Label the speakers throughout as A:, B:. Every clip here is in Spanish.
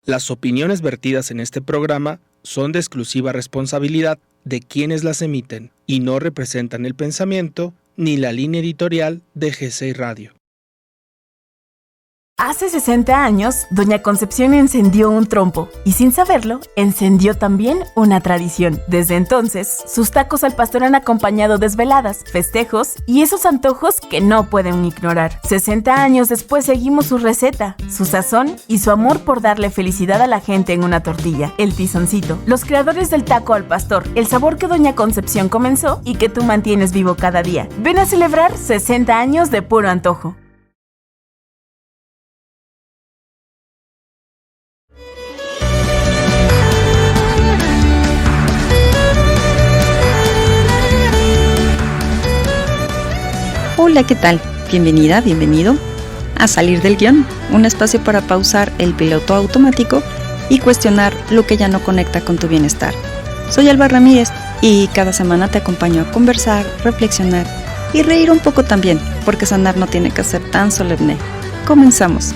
A: Las opiniones vertidas en este programa son de exclusiva responsabilidad de quienes las emiten y no representan el pensamiento ni la línea editorial de G6 Radio.
B: Hace 60 años, Doña Concepción encendió un trompo y sin saberlo, encendió también una tradición. Desde entonces, sus tacos al pastor han acompañado desveladas, festejos y esos antojos que no pueden ignorar. 60 años después seguimos su receta, su sazón y su amor por darle felicidad a la gente en una tortilla, el tizoncito. Los creadores del taco al pastor, el sabor que Doña Concepción comenzó y que tú mantienes vivo cada día. Ven a celebrar 60 años de puro antojo.
C: Hola, ¿qué tal? Bienvenida, bienvenido a Salir del Guión, un espacio para pausar el piloto automático y cuestionar lo que ya no conecta con tu bienestar. Soy Alba Ramírez y cada semana te acompaño a conversar, reflexionar y reír un poco también, porque sanar no tiene que ser tan solemne. Comenzamos.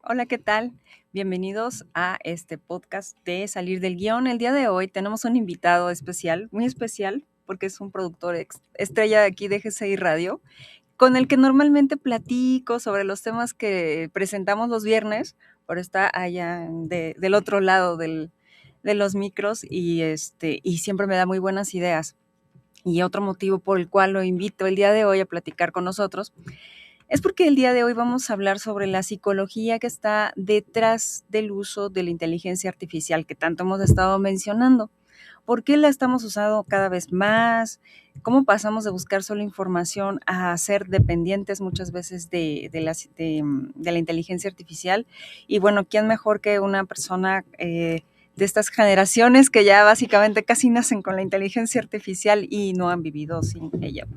C: Hola, ¿qué tal? Bienvenidos a este podcast de Salir del Guión. El día de hoy tenemos un invitado especial, muy especial, porque es un productor estrella de aquí de G6 Radio, con el que normalmente platico sobre los temas que presentamos los viernes, pero está allá del otro lado de los micros y siempre me da muy buenas ideas. Y otro motivo por el cual lo invito el día de hoy a platicar con nosotros es porque el día de hoy vamos a hablar sobre la psicología que está detrás del uso de la inteligencia artificial que tanto hemos estado mencionando. ¿Por qué la estamos usando cada vez más? ¿Cómo pasamos de buscar solo información a ser dependientes muchas veces de la inteligencia artificial? Y bueno, ¿quién mejor que una persona de estas generaciones que ya básicamente casi nacen con la inteligencia artificial y no han vivido sin ella?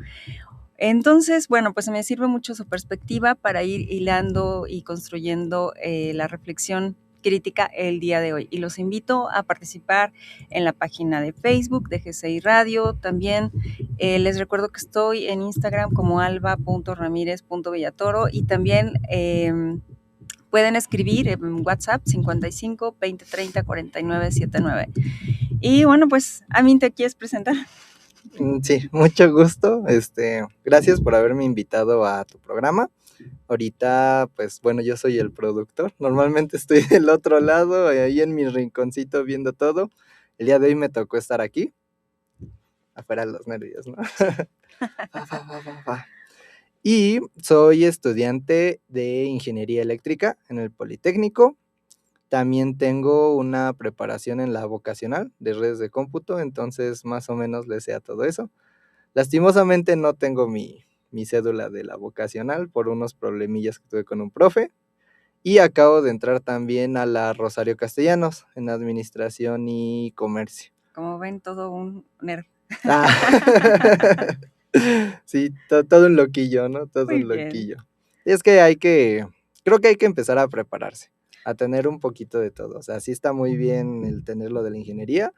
C: Entonces, bueno, pues me sirve mucho su perspectiva para ir hilando y construyendo la reflexión crítica el día de hoy. Y los invito a participar en la página de Facebook de G6 Radio. También les recuerdo que estoy en Instagram como alba.ramirez.villatoro y también pueden escribir en WhatsApp 55 20 30 49 79. Y bueno, pues a mí te quieres presentar.
D: Sí, mucho gusto. Gracias por haberme invitado a tu programa. Ahorita, pues bueno, yo soy el productor. Normalmente estoy del otro lado, ahí en mi rinconcito viendo todo. El día de hoy me tocó estar aquí. Afuera los nervios, ¿no? Y soy estudiante de Ingeniería Eléctrica en el Politécnico. También tengo una preparación en la vocacional de redes de cómputo, entonces más o menos le sé a todo eso. Lastimosamente no tengo mi cédula de la vocacional por unos problemillas que tuve con un profe. Y acabo de entrar también a la Rosario Castellanos en Administración y Comercio.
C: Como ven, todo un nerd.
D: Sí, todo un loquillo, ¿no? Todo
C: Muy
D: un
C: bien.
D: loquillo. Es que creo que hay que empezar a prepararse, a tener un poquito de todo. O sea, sí está muy bien el tener lo de la ingeniería,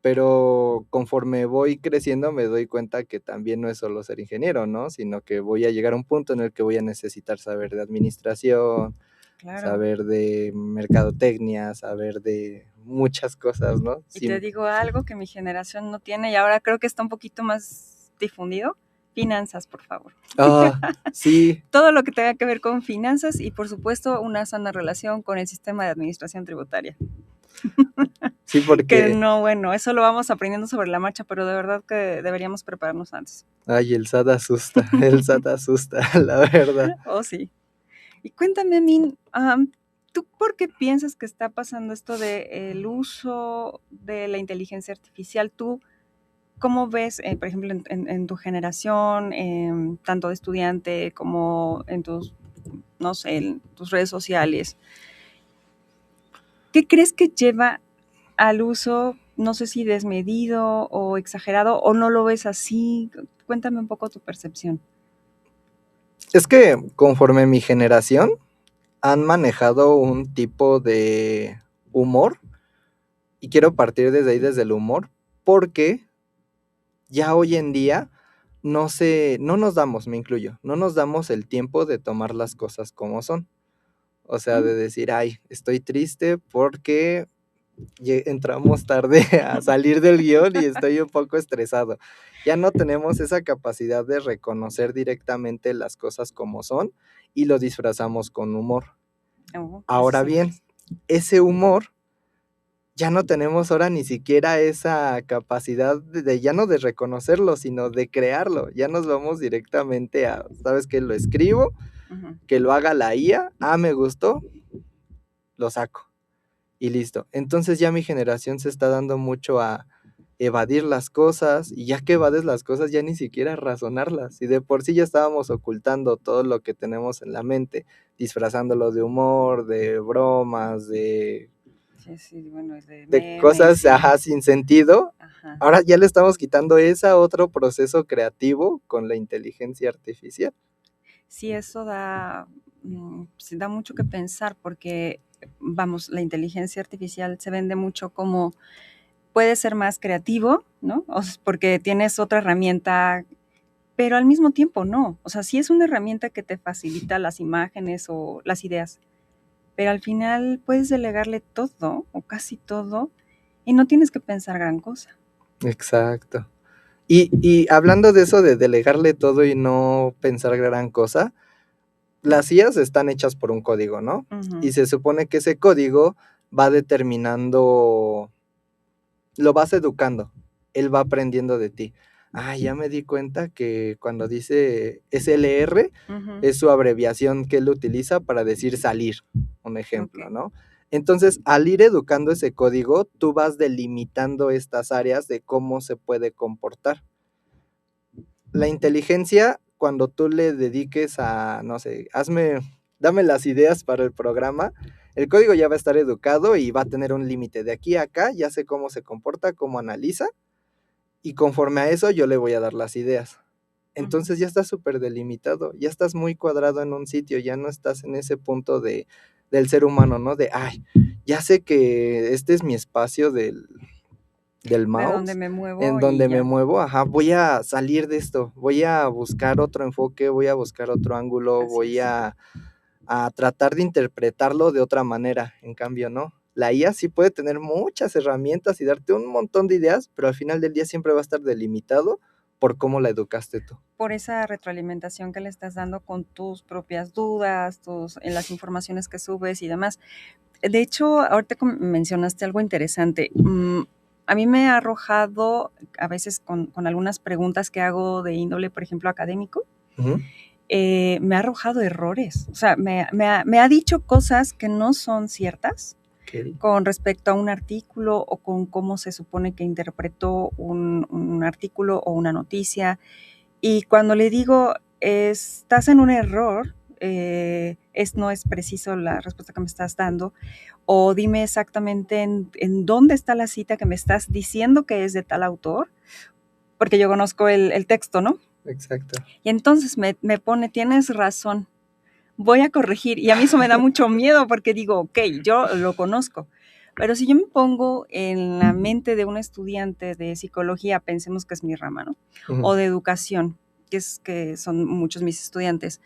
D: pero conforme voy creciendo me doy cuenta que también no es solo ser ingeniero, ¿no? Sino que voy a llegar a un punto en el que voy a necesitar saber de administración,
C: Claro.
D: saber de mercadotecnia, saber de muchas cosas, ¿no?
C: Y te digo algo que mi generación no tiene y ahora creo que está un poquito más difundido. Finanzas, por favor.
D: Sí.
C: Todo lo que tenga que ver con finanzas y por supuesto una sana relación con el sistema de administración tributaria.
D: Sí, porque...
C: Que no, bueno, eso lo vamos aprendiendo sobre la marcha, pero de verdad que deberíamos prepararnos antes.
D: Ay, el SAT asusta, la verdad.
C: Oh, sí. Y cuéntame, Min, ¿tú por qué piensas que está pasando esto del uso de la inteligencia artificial? ¿Tú cómo ves, por ejemplo, en tu generación, tanto de estudiante como en tus, no sé, en tus redes sociales? ¿Qué crees que lleva al uso, no sé si desmedido o exagerado, o no lo ves así? Cuéntame un poco tu percepción.
D: Es que conforme mi generación han manejado un tipo de humor, y quiero partir desde ahí, desde el humor, porque ya hoy en día no nos damos, me incluyo, no nos damos el tiempo de tomar las cosas como son. O sea, de decir, ay, estoy triste porque entramos tarde a salir del guión y estoy un poco estresado. Ya no tenemos esa capacidad de reconocer directamente las cosas como son y lo disfrazamos con humor.
C: Oh, eso
D: Ahora
C: sí.
D: bien, ese humor ya no tenemos ahora ni siquiera esa capacidad ya no de reconocerlo, sino de crearlo. Ya nos vamos directamente a, ¿sabes qué? Lo escribo,
C: Ujú.
D: que lo haga la IA, me gustó, lo saco y listo. Entonces ya mi generación se está dando mucho a evadir las cosas, y ya que evades las cosas ya ni siquiera razonarlas, y de por sí ya estábamos ocultando todo lo que tenemos en la mente, disfrazándolo de humor, de bromas,
C: Sí, bueno, es de
D: de
C: memes
D: cosas,
C: y...
D: sin sentido.
C: Ajá.
D: Ahora ya le estamos quitando ese otro proceso creativo con la inteligencia artificial.
C: Sí, eso sí da mucho que pensar porque, vamos, la inteligencia artificial se vende mucho como puede ser más creativo, ¿no? Porque tienes otra herramienta, pero al mismo tiempo no. O sea, sí es una herramienta que te facilita las imágenes o las ideas, pero al final puedes delegarle todo o casi todo y no tienes que pensar gran cosa.
D: Exacto. Y hablando de eso de delegarle todo y no pensar gran cosa, las IAs están hechas por un código, ¿no?
C: Ujú.
D: Y se supone que ese código va determinando, lo vas educando, él va aprendiendo de ti. Ya me di cuenta que cuando dice SLR
C: Ujú.
D: es su abreviación que él utiliza para decir salir, un ejemplo,
C: Ok.
D: ¿no? Entonces, al ir educando ese código, tú vas delimitando estas áreas de cómo se puede comportar. La inteligencia, cuando tú le dediques a, no sé, dame las ideas para el programa, el código ya va a estar educado y va a tener un límite. De aquí a acá ya sé cómo se comporta, cómo analiza, y conforme a eso yo le voy a dar las ideas. Entonces ya estás súper delimitado, ya estás muy cuadrado en un sitio, ya no estás en ese punto del ser humano, ¿no? Ya sé que este es mi espacio del
C: De donde
D: mouse,
C: me
D: en
C: muevo y
D: donde me
C: ya.
D: muevo, voy a salir de esto, voy a buscar otro enfoque, voy a buscar otro ángulo,
C: Así
D: voy
C: es.
D: a tratar de interpretarlo de otra manera. En cambio, no. La IA sí puede tener muchas herramientas y darte un montón de ideas, pero al final del día siempre va a estar delimitado por cómo la educaste tú.
C: Por esa retroalimentación que le estás dando con tus propias dudas, en las informaciones que subes y demás. De hecho, ahorita mencionaste algo interesante. A mí me ha arrojado, a veces con algunas preguntas que hago de índole, por ejemplo, académico,
D: Ujú.
C: me ha arrojado errores. O sea, me ha dicho cosas que no son ciertas
D: Ok.
C: con respecto a un artículo o con cómo se supone que interpretó un artículo o una noticia. Y cuando le digo, estás en un error, no es preciso la respuesta que me estás dando, o dime exactamente en dónde está la cita que me estás diciendo que es de tal autor, porque yo conozco el texto, ¿no?
D: Exacto.
C: Y entonces me pone, tienes razón, voy a corregir. Y a mí eso me da mucho miedo porque digo, ok, yo lo conozco. Pero si yo me pongo en la mente de un estudiante de psicología, pensemos que es mi rama, ¿no? O
D: Ujú.
C: de educación, que son muchos mis estudiantes,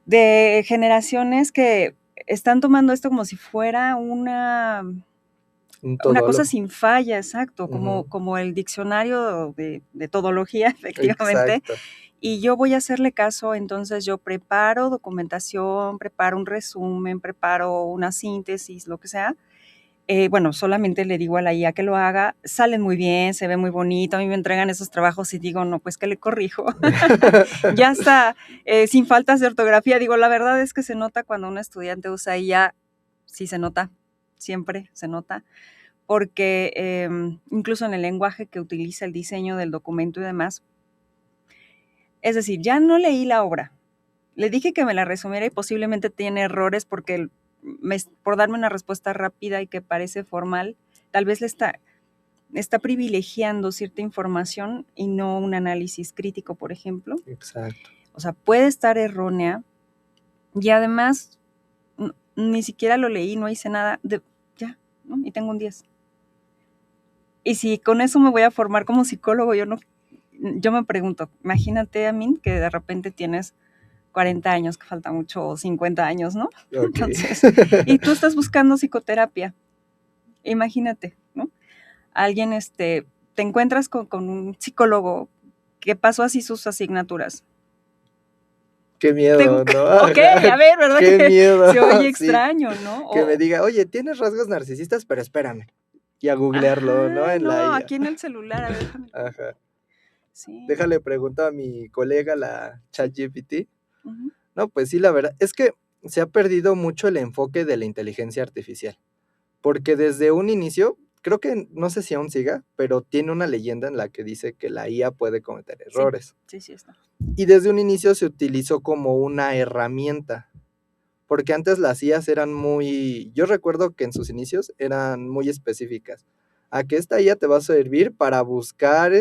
C: de generaciones que están tomando esto como si fuera
D: Un
C: una cosa
D: todólogo.
C: sin falla, exacto,
D: Ujú.
C: como el diccionario de todología, efectivamente.
D: Exacto.
C: Y yo voy a hacerle caso, entonces yo preparo documentación, preparo un resumen, preparo una síntesis, lo que sea. Bueno, solamente le digo a la IA que lo haga, salen muy bien, se ve muy bonito, a mí me entregan esos trabajos y digo, no, pues que le corrijo. Ya está, sin faltas de ortografía, digo, la verdad es que se nota cuando un estudiante usa IA, sí se nota, siempre se nota, porque incluso en el lenguaje que utiliza el diseño del documento y demás, es decir, ya no leí la obra, le dije que me la resumiera y posiblemente tiene errores porque por darme una respuesta rápida y que parece formal, tal vez está privilegiando cierta información y no un análisis crítico, por ejemplo.
D: Exacto.
C: O sea, puede estar errónea y además ni siquiera lo leí, no hice nada, ya, ¿no? Y tengo un 10. Y si con eso me voy a formar como psicólogo, yo no, yo me pregunto, imagínate, Amin, que de repente tienes 40 años, que falta mucho, o 50 años, ¿no?
D: Ok.
C: Entonces, y tú estás buscando psicoterapia. Imagínate, ¿no? Alguien, te encuentras con un psicólogo que pasó así sus asignaturas.
D: Qué miedo, ¿no?
C: Ok, a ver, ¿verdad?
D: Qué
C: que
D: miedo.
C: se oye
D: Sí,
C: extraño, ¿no?
D: que me diga, oye, tienes rasgos narcisistas, pero espérame. Y a googlearlo, ¿no?
C: Ajá,
D: En la
C: no,
D: IA.
C: aquí en el celular, a ver, déjame.
D: Ajá.
C: Sí.
D: Déjale pregunto a mi colega, la ChatGPT.
C: Ujú.
D: No, pues sí, la verdad, es que se ha perdido mucho el enfoque de la inteligencia artificial. Porque desde un inicio, creo que no sé si aún siga, pero tiene una leyenda en la que dice que la IA puede cometer errores.
C: Sí, está.
D: Y desde un inicio se utilizó como una herramienta. Porque antes las IAs eran muy, yo recuerdo que en sus inicios eran muy específicas. A que esta IA te va a servir para buscar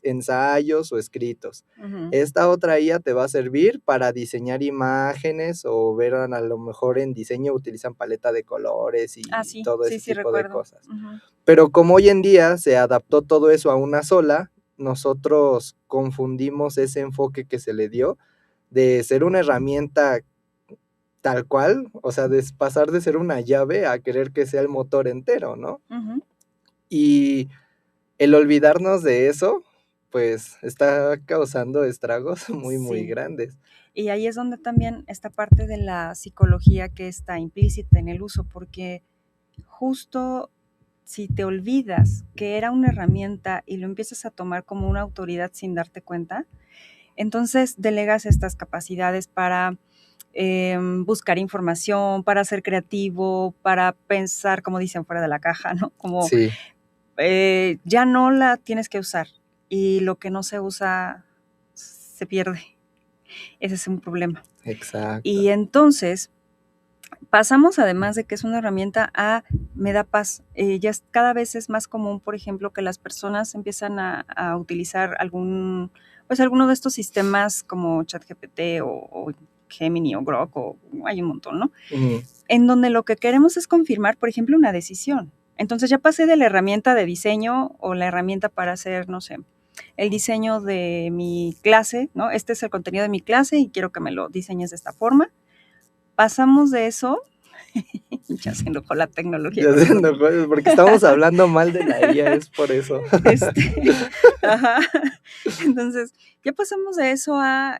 D: ensayos o escritos.
C: Ujú.
D: Esta otra IA te va a servir para diseñar imágenes o ver a lo mejor en diseño utilizan paleta de colores y
C: Sí,
D: todo ese
C: sí,
D: tipo de
C: recuerdo.
D: cosas.
C: Ujú.
D: Pero como hoy en día se adaptó todo eso a una sola, nosotros confundimos ese enfoque que se le dio de ser una herramienta tal cual, o sea, de pasar de ser una llave a querer que sea el motor entero, ¿no?
C: Ujú.
D: Y el olvidarnos de eso, pues está causando estragos muy, muy
C: Sí.
D: grandes.
C: Y ahí es donde también esta parte de la psicología que está implícita en el uso, porque justo si te olvidas que era una herramienta y lo empiezas a tomar como una autoridad sin darte cuenta, entonces delegas estas capacidades para buscar información, para ser creativo, para pensar, como dicen, fuera de la caja, ¿no? Como
D: Sí,
C: ya no la tienes que usar y lo que no se usa se pierde. Ese es un problema.
D: exacto.
C: Y entonces pasamos, además de que es una herramienta, a me da paz. Ya cada vez es más común, por ejemplo, que las personas empiezan a utilizar alguno de estos sistemas como ChatGPT o Gemini o Grok, o hay un montón, ¿no?
D: Ujú.
C: En donde lo que queremos es confirmar, por ejemplo, una decisión. Entonces ya pasé de la herramienta de diseño o la herramienta para hacer, no sé, el diseño de mi clase, ¿no? Este es el contenido de mi clase y quiero que me lo diseñes de esta forma. Pasamos de eso, ya se enojó la tecnología
D: Ya
C: con
D: se
C: eso.
D: enojó, porque estamos hablando mal de la IA, es por eso.
C: Ajá. Entonces, ya pasamos de eso a,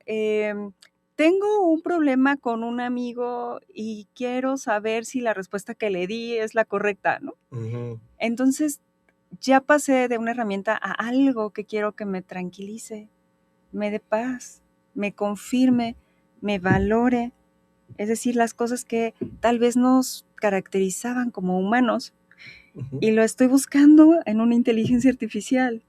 C: tengo un problema con un amigo y quiero saber si la respuesta que le di es la correcta, ¿no?
D: Ujú.
C: Entonces, ya pasé de una herramienta a algo que quiero que me tranquilice, me dé paz, me confirme, me valore. Es decir, las cosas que tal vez nos caracterizaban como humanos,
D: Ujú.
C: y lo estoy buscando en una inteligencia artificial.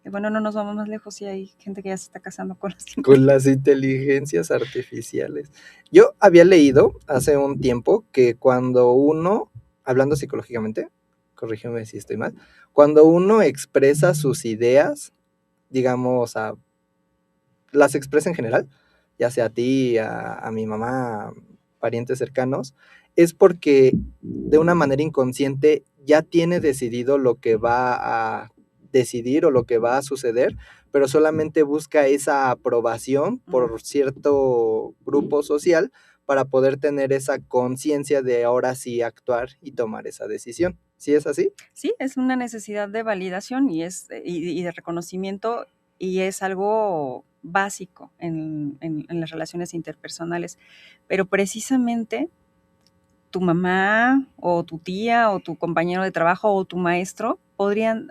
C: Y bueno, no nos vamos más lejos y hay gente que ya se está casando con las
D: Con las inteligencias artificiales. Yo había leído hace un tiempo que cuando uno, hablando psicológicamente, corrígeme si estoy mal, cuando uno expresa sus ideas, digamos, las expresa en general, ya sea a ti, a mi mamá, parientes cercanos, es porque de una manera inconsciente ya tiene decidido lo que va a decidir o lo que va a suceder, pero solamente busca esa aprobación por cierto grupo social para poder tener esa conciencia de ahora sí actuar y tomar esa decisión. ¿Sí es así?
C: Sí, es una necesidad de validación y de reconocimiento, y es algo básico en las relaciones interpersonales. Pero precisamente tu mamá o tu tía o tu compañero de trabajo o tu maestro podrían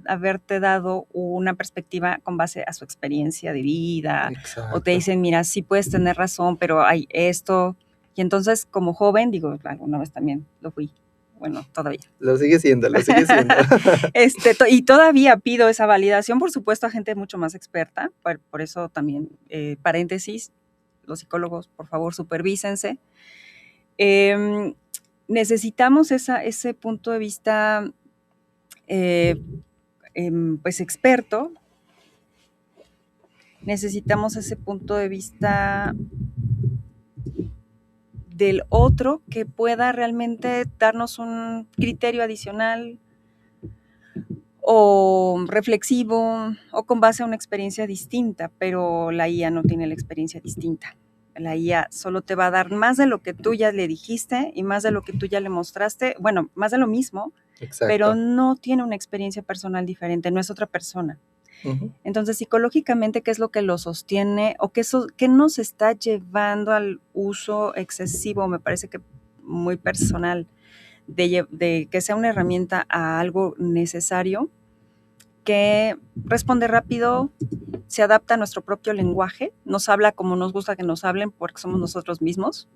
C: haberte dado una perspectiva con base a su experiencia de vida, o te
D: Exacto.
C: dicen, mira, sí puedes tener razón, pero hay esto. Y entonces, como joven, digo, alguna vez también lo fui. Bueno, todavía.
D: Lo sigue siendo, lo sigue siendo.
C: Y todavía pido esa validación, por supuesto, a gente mucho más experta. Por eso también, paréntesis, los psicólogos, por favor, supervísense. Necesitamos ese punto de vista, pues, experto. Necesitamos ese punto de vista del otro que pueda realmente darnos un criterio adicional o reflexivo, o con base a una experiencia distinta, pero la IA no tiene la experiencia distinta. La IA solo te va a dar más de lo que tú ya le dijiste y más de lo que tú ya le mostraste, bueno, más de lo mismo, pero
D: Exacto.
C: no tiene una experiencia personal diferente, no es otra persona.
D: Ujú.
C: Entonces, psicológicamente, ¿qué es lo que lo sostiene o qué nos está llevando al uso excesivo? Me parece que muy personal, de que sea una herramienta a algo necesario, que responde rápido, se adapta a nuestro propio lenguaje, nos habla como nos gusta que nos hablen porque somos nosotros mismos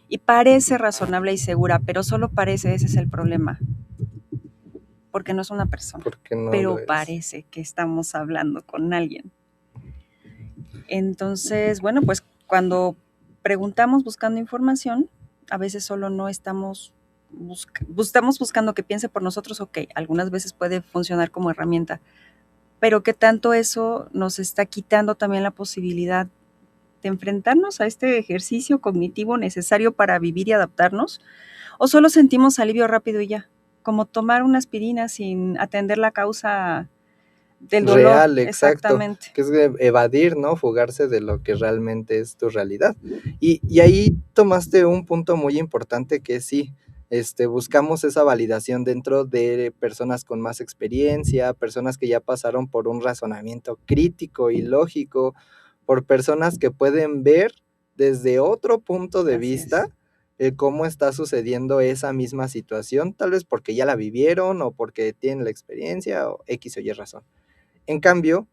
C: y parece razonable y segura, pero solo parece, ese es el problema, porque no es una persona,
D: Porque no
C: pero
D: lo es.
C: parece que estamos hablando con alguien. Entonces, bueno, pues cuando preguntamos buscando información, a veces solo no estamos buscando que piense por nosotros, ok, algunas veces puede funcionar como herramienta, pero que tanto eso nos está quitando también la posibilidad de enfrentarnos a este ejercicio cognitivo necesario para vivir y adaptarnos, o solo sentimos alivio rápido y ya, como tomar una aspirina sin atender la causa del dolor,
D: Real, exacto,
C: exactamente.
D: que es evadir, ¿no? Fugarse de lo que realmente es tu realidad. Y ahí tomaste un punto muy importante que sí, buscamos esa validación dentro de personas con más experiencia, personas que ya pasaron por un razonamiento crítico y lógico, por personas que pueden ver desde otro punto de
C: Así
D: vista
C: es.
D: cómo está sucediendo esa misma situación, tal vez porque ya la vivieron o porque tienen la experiencia o X o Y razón. En cambio,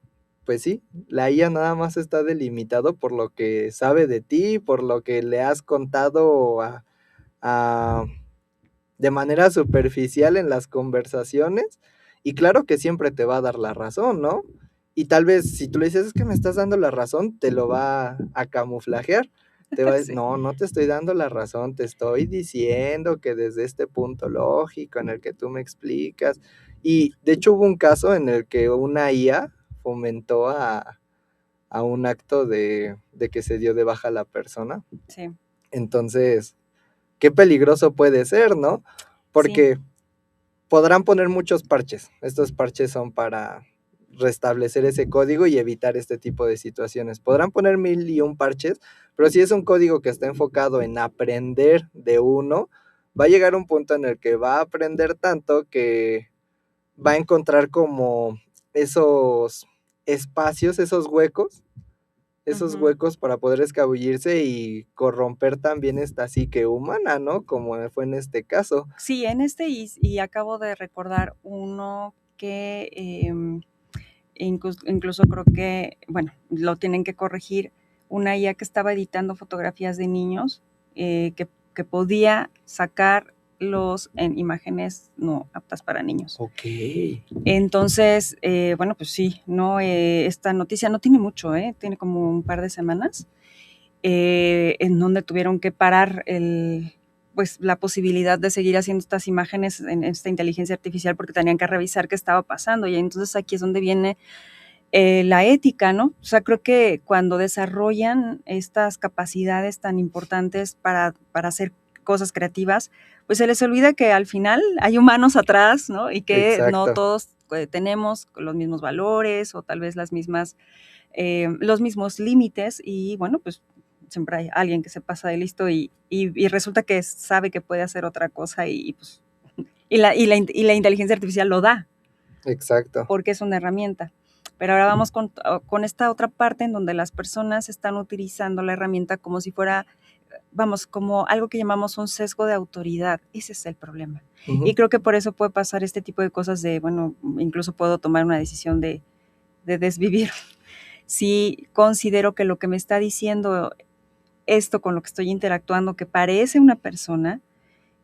D: pues sí, la IA nada más está delimitado por lo que sabe de ti, por lo que le has contado a de manera superficial en las conversaciones, y claro que siempre te va a dar la razón, ¿no? Y tal vez si tú le dices: "Es que me estás dando la razón", te lo va a camuflajear, te va a
C: Sí.
D: "No, no te estoy dando la razón, te estoy diciendo que desde este punto lógico en el que tú me explicas". Y de hecho hubo un caso en el que una IA fomentó a un acto de que se dio de baja la persona.
C: Sí,
D: Entonces, qué peligroso puede ser, ¿no?
C: sí,
D: Porque podrán poner muchos parches. Estos parches son para restablecer ese código y evitar este tipo de situaciones. Podrán poner 1001 parches, pero si es un código que está enfocado en aprender de uno, va a llegar un punto en el que va a aprender tanto que va a encontrar como esos espacios, esos
C: ujú.
D: huecos para poder escabullirse y corromper también esta psique humana, ¿no? Como fue en este caso.
C: Sí, en este y acabo de recordar uno que, incluso creo que, bueno, lo tienen que corregir, una IA que estaba editando fotografías de niños, que podía sacarlos en imágenes no aptas para niños.
D: Okey.
C: Entonces, bueno, pues sí, ¿no? Esta noticia no tiene mucho, tiene como un par de semanas, en donde tuvieron que parar pues, la posibilidad de seguir haciendo estas imágenes en esta inteligencia artificial porque tenían que revisar qué estaba pasando. Y entonces aquí es donde viene la ética, ¿no? O sea, creo que cuando desarrollan estas capacidades tan importantes para hacer cosas creativas, pues se les olvida que al final hay humanos atrás, ¿no? Y que no
D: Exacto.
C: todos tenemos los mismos valores o tal vez las mismas, los mismos límites y bueno, pues siempre hay alguien que se pasa de listo y resulta que sabe que puede hacer otra cosa y pues, y la inteligencia artificial lo da
D: Exacto.
C: porque es una herramienta. Pero ahora vamos con esta otra parte en donde las personas están utilizando la herramienta como si fuera, vamos, como algo que llamamos un sesgo de autoridad. Ese es el problema. Y
D: Ujú.
C: creo que por eso puede pasar este tipo de cosas de, bueno, incluso puedo tomar una decisión de desvivir. Si considero que lo que me está diciendo esto con lo que estoy interactuando, que parece una persona,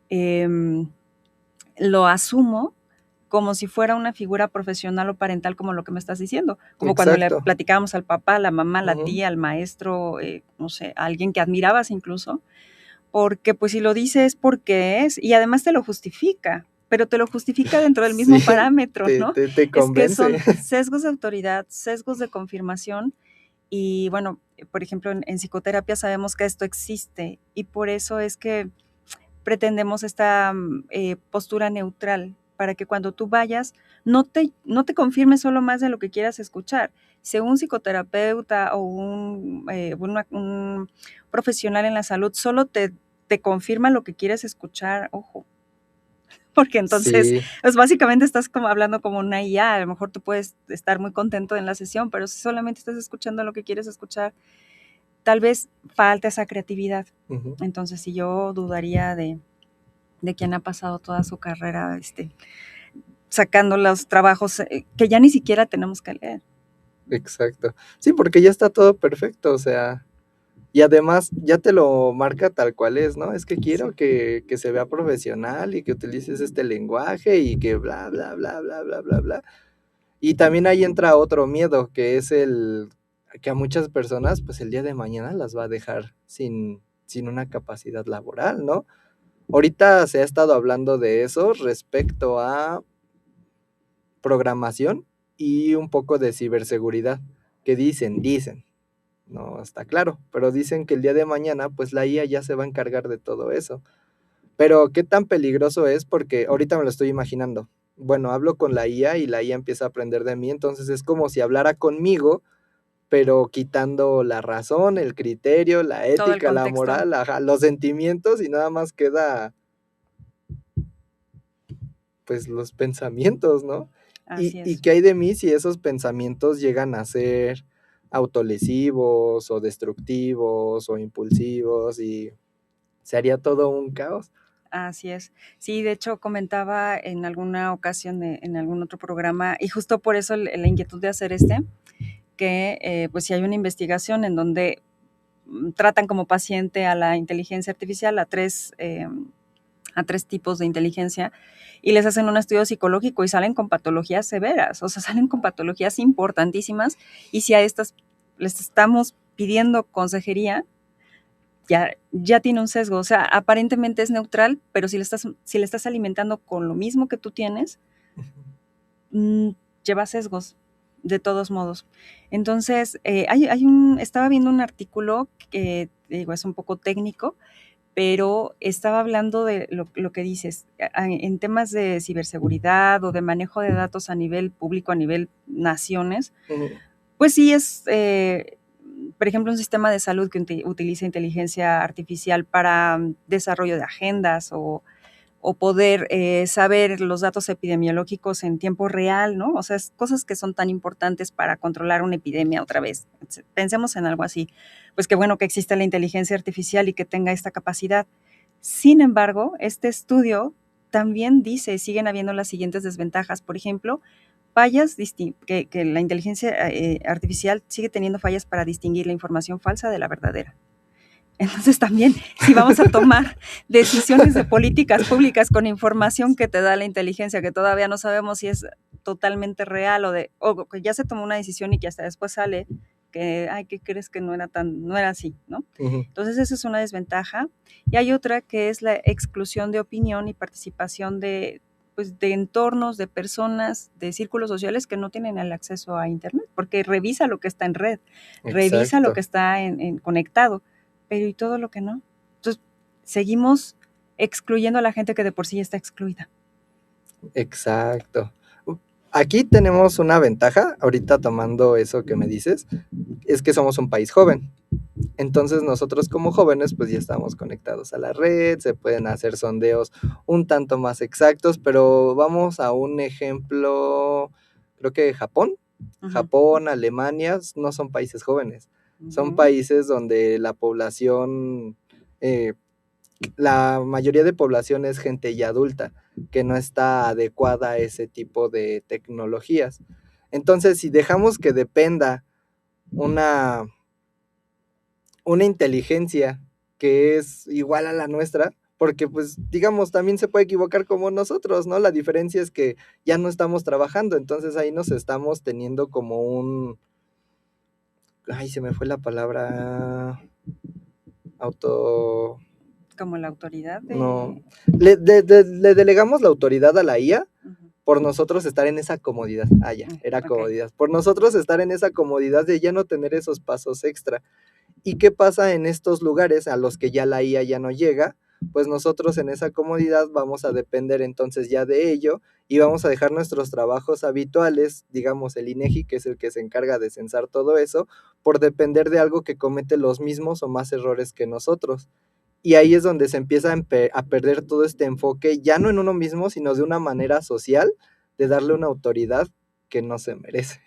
C: em, lo asumo como si fuera una figura profesional o parental, como lo que me estás diciendo, como cuando le
D: Exacto.
C: platicábamos al papá, a la mamá, a la
D: Ujú.
C: tía, al maestro, no sé, a alguien que admirabas incluso, porque pues si lo dice es porque es, y además te lo justifica, pero te lo justifica dentro del mismo
D: Sí,
C: parámetro,
D: te
C: ¿no?
D: te te
C: Es que
D: convence.
C: son sesgos de autoridad, sesgos de confirmación y bueno, por ejemplo, en psicoterapia sabemos que esto existe y por eso es que pretendemos esta postura neutral para que cuando tú vayas no te confirme solo más de lo que quieras escuchar. Si un psicoterapeuta o un profesional en la salud solo te confirma lo que quieres escuchar, ojo, porque entonces,
D: Sí,
C: pues básicamente estás como hablando como una IA, a lo mejor tú puedes estar muy contento en la sesión, pero si solamente estás escuchando lo que quieres escuchar, tal vez falta esa creatividad.
D: ujú,
C: Entonces, si yo dudaría de quien ha pasado toda su carrera, sacando los trabajos que ya ni siquiera tenemos que leer.
D: exacto. Sí, porque ya está todo perfecto, o sea, y además ya te lo marca tal cual es, ¿no? Es que quiero
C: Sí.
D: que se vea profesional y que utilices este lenguaje y que bla, bla, bla, bla, bla, bla, bla. Y también ahí entra otro miedo, que es el que a muchas personas, pues el día de mañana las va a dejar sin una capacidad laboral, ¿no? Ahorita se ha estado hablando de eso respecto a programación y un poco de ciberseguridad, que dicen, no está claro, pero dicen que el día de mañana, pues la IA ya se va a encargar de todo eso. Pero qué tan peligroso es, porque ahorita me lo estoy imaginando. Bueno, hablo con la IA y la IA empieza a aprender de mí, entonces es como si hablara conmigo, pero quitando la razón, el criterio, la
C: Todo el
D: ética, la
C: contexto.
D: moral, ajá, los sentimientos y nada más queda pues los pensamientos, ¿no?
C: Así
D: Y
C: es.
D: qué hay de mí si esos pensamientos llegan a ser autolesivos o destructivos o impulsivos y se haría todo un caos.
C: Así es. Sí, de hecho comentaba en alguna ocasión en algún otro programa, y justo por eso la inquietud de hacer que pues si hay una investigación en donde tratan como paciente a la inteligencia artificial, a tres tipos de inteligencia, y les hacen un estudio psicológico y salen con patologías severas, o sea, salen con patologías importantísimas, y si a estas les estamos pidiendo consejería, ya tiene un sesgo, o sea, aparentemente es neutral, pero si le estás alimentando con lo mismo que tú tienes, mm, lleva sesgos, de todos modos. Entonces, estaba viendo un artículo que, digo, es un poco técnico, pero estaba hablando de lo que dices, en temas de ciberseguridad o de manejo de datos a nivel público, a nivel naciones,
D: Ujú.
C: pues sí es, por ejemplo, un sistema de salud que utiliza inteligencia artificial para desarrollo de agendas o poder saber los datos epidemiológicos en tiempo real, ¿no? O sea, cosas que son tan importantes para controlar una epidemia otra vez. Pensemos en algo así. Pues qué bueno que existe la inteligencia artificial y que tenga esta capacidad. Sin embargo, este estudio también dice, siguen habiendo las siguientes desventajas. Por ejemplo, fallas, que la inteligencia artificial sigue teniendo fallas para distinguir la información falsa de la verdadera. Entonces también, si vamos a tomar decisiones de políticas públicas con información que te da la inteligencia, que todavía no sabemos si es totalmente real o que ya se tomó una decisión y que hasta después sale que, ay, ¿qué crees que no era así, ¿no?
D: Ujú.
C: Entonces esa es una desventaja. Y hay otra que es la exclusión de opinión y participación pues, de entornos, de personas, de círculos sociales que no tienen el acceso a Internet, porque revisa lo que está en red, revisa lo
D: Exacto,
C: que está conectado, pero ¿y todo lo que no? Entonces, seguimos excluyendo a la gente que de por sí está excluida.
D: exacto. Aquí tenemos una ventaja, ahorita tomando eso que me dices, es que somos un país joven. Entonces nosotros como jóvenes pues ya estamos conectados a la red, se pueden hacer sondeos un tanto más exactos, pero vamos a un ejemplo, creo que Japón.
C: Ujú,
D: Japón, Alemania no son países jóvenes, son
C: ujú.
D: países donde la población, la mayoría de población es gente ya adulta, que no está adecuada a ese tipo de tecnologías. Entonces, si dejamos que dependa una inteligencia que es igual a la nuestra, porque pues digamos, también se puede equivocar como nosotros, ¿no? La diferencia es que ya no estamos trabajando, entonces ahí nos estamos teniendo como ay, se me fue la palabra, auto,
C: Como la autoridad
D: no,
C: de...
D: le delegamos la autoridad a la IA
C: Ujú,
D: por nosotros estar en esa comodidad. Ah, ya, era
C: ok.
D: comodidad. Por nosotros estar en esa comodidad de ya no tener esos pasos extra. ¿Y qué pasa en estos lugares a los que ya la IA ya no llega? pues nosotros en esa comodidad vamos a depender entonces ya de ello y vamos a dejar nuestros trabajos habituales, digamos el INEGI, que es el que se encarga de censar todo eso, por depender de algo que comete los mismos o más errores que nosotros. Y ahí es donde se empieza a perder todo este enfoque, ya no en uno mismo, sino de una manera social, de darle una autoridad que no se merece.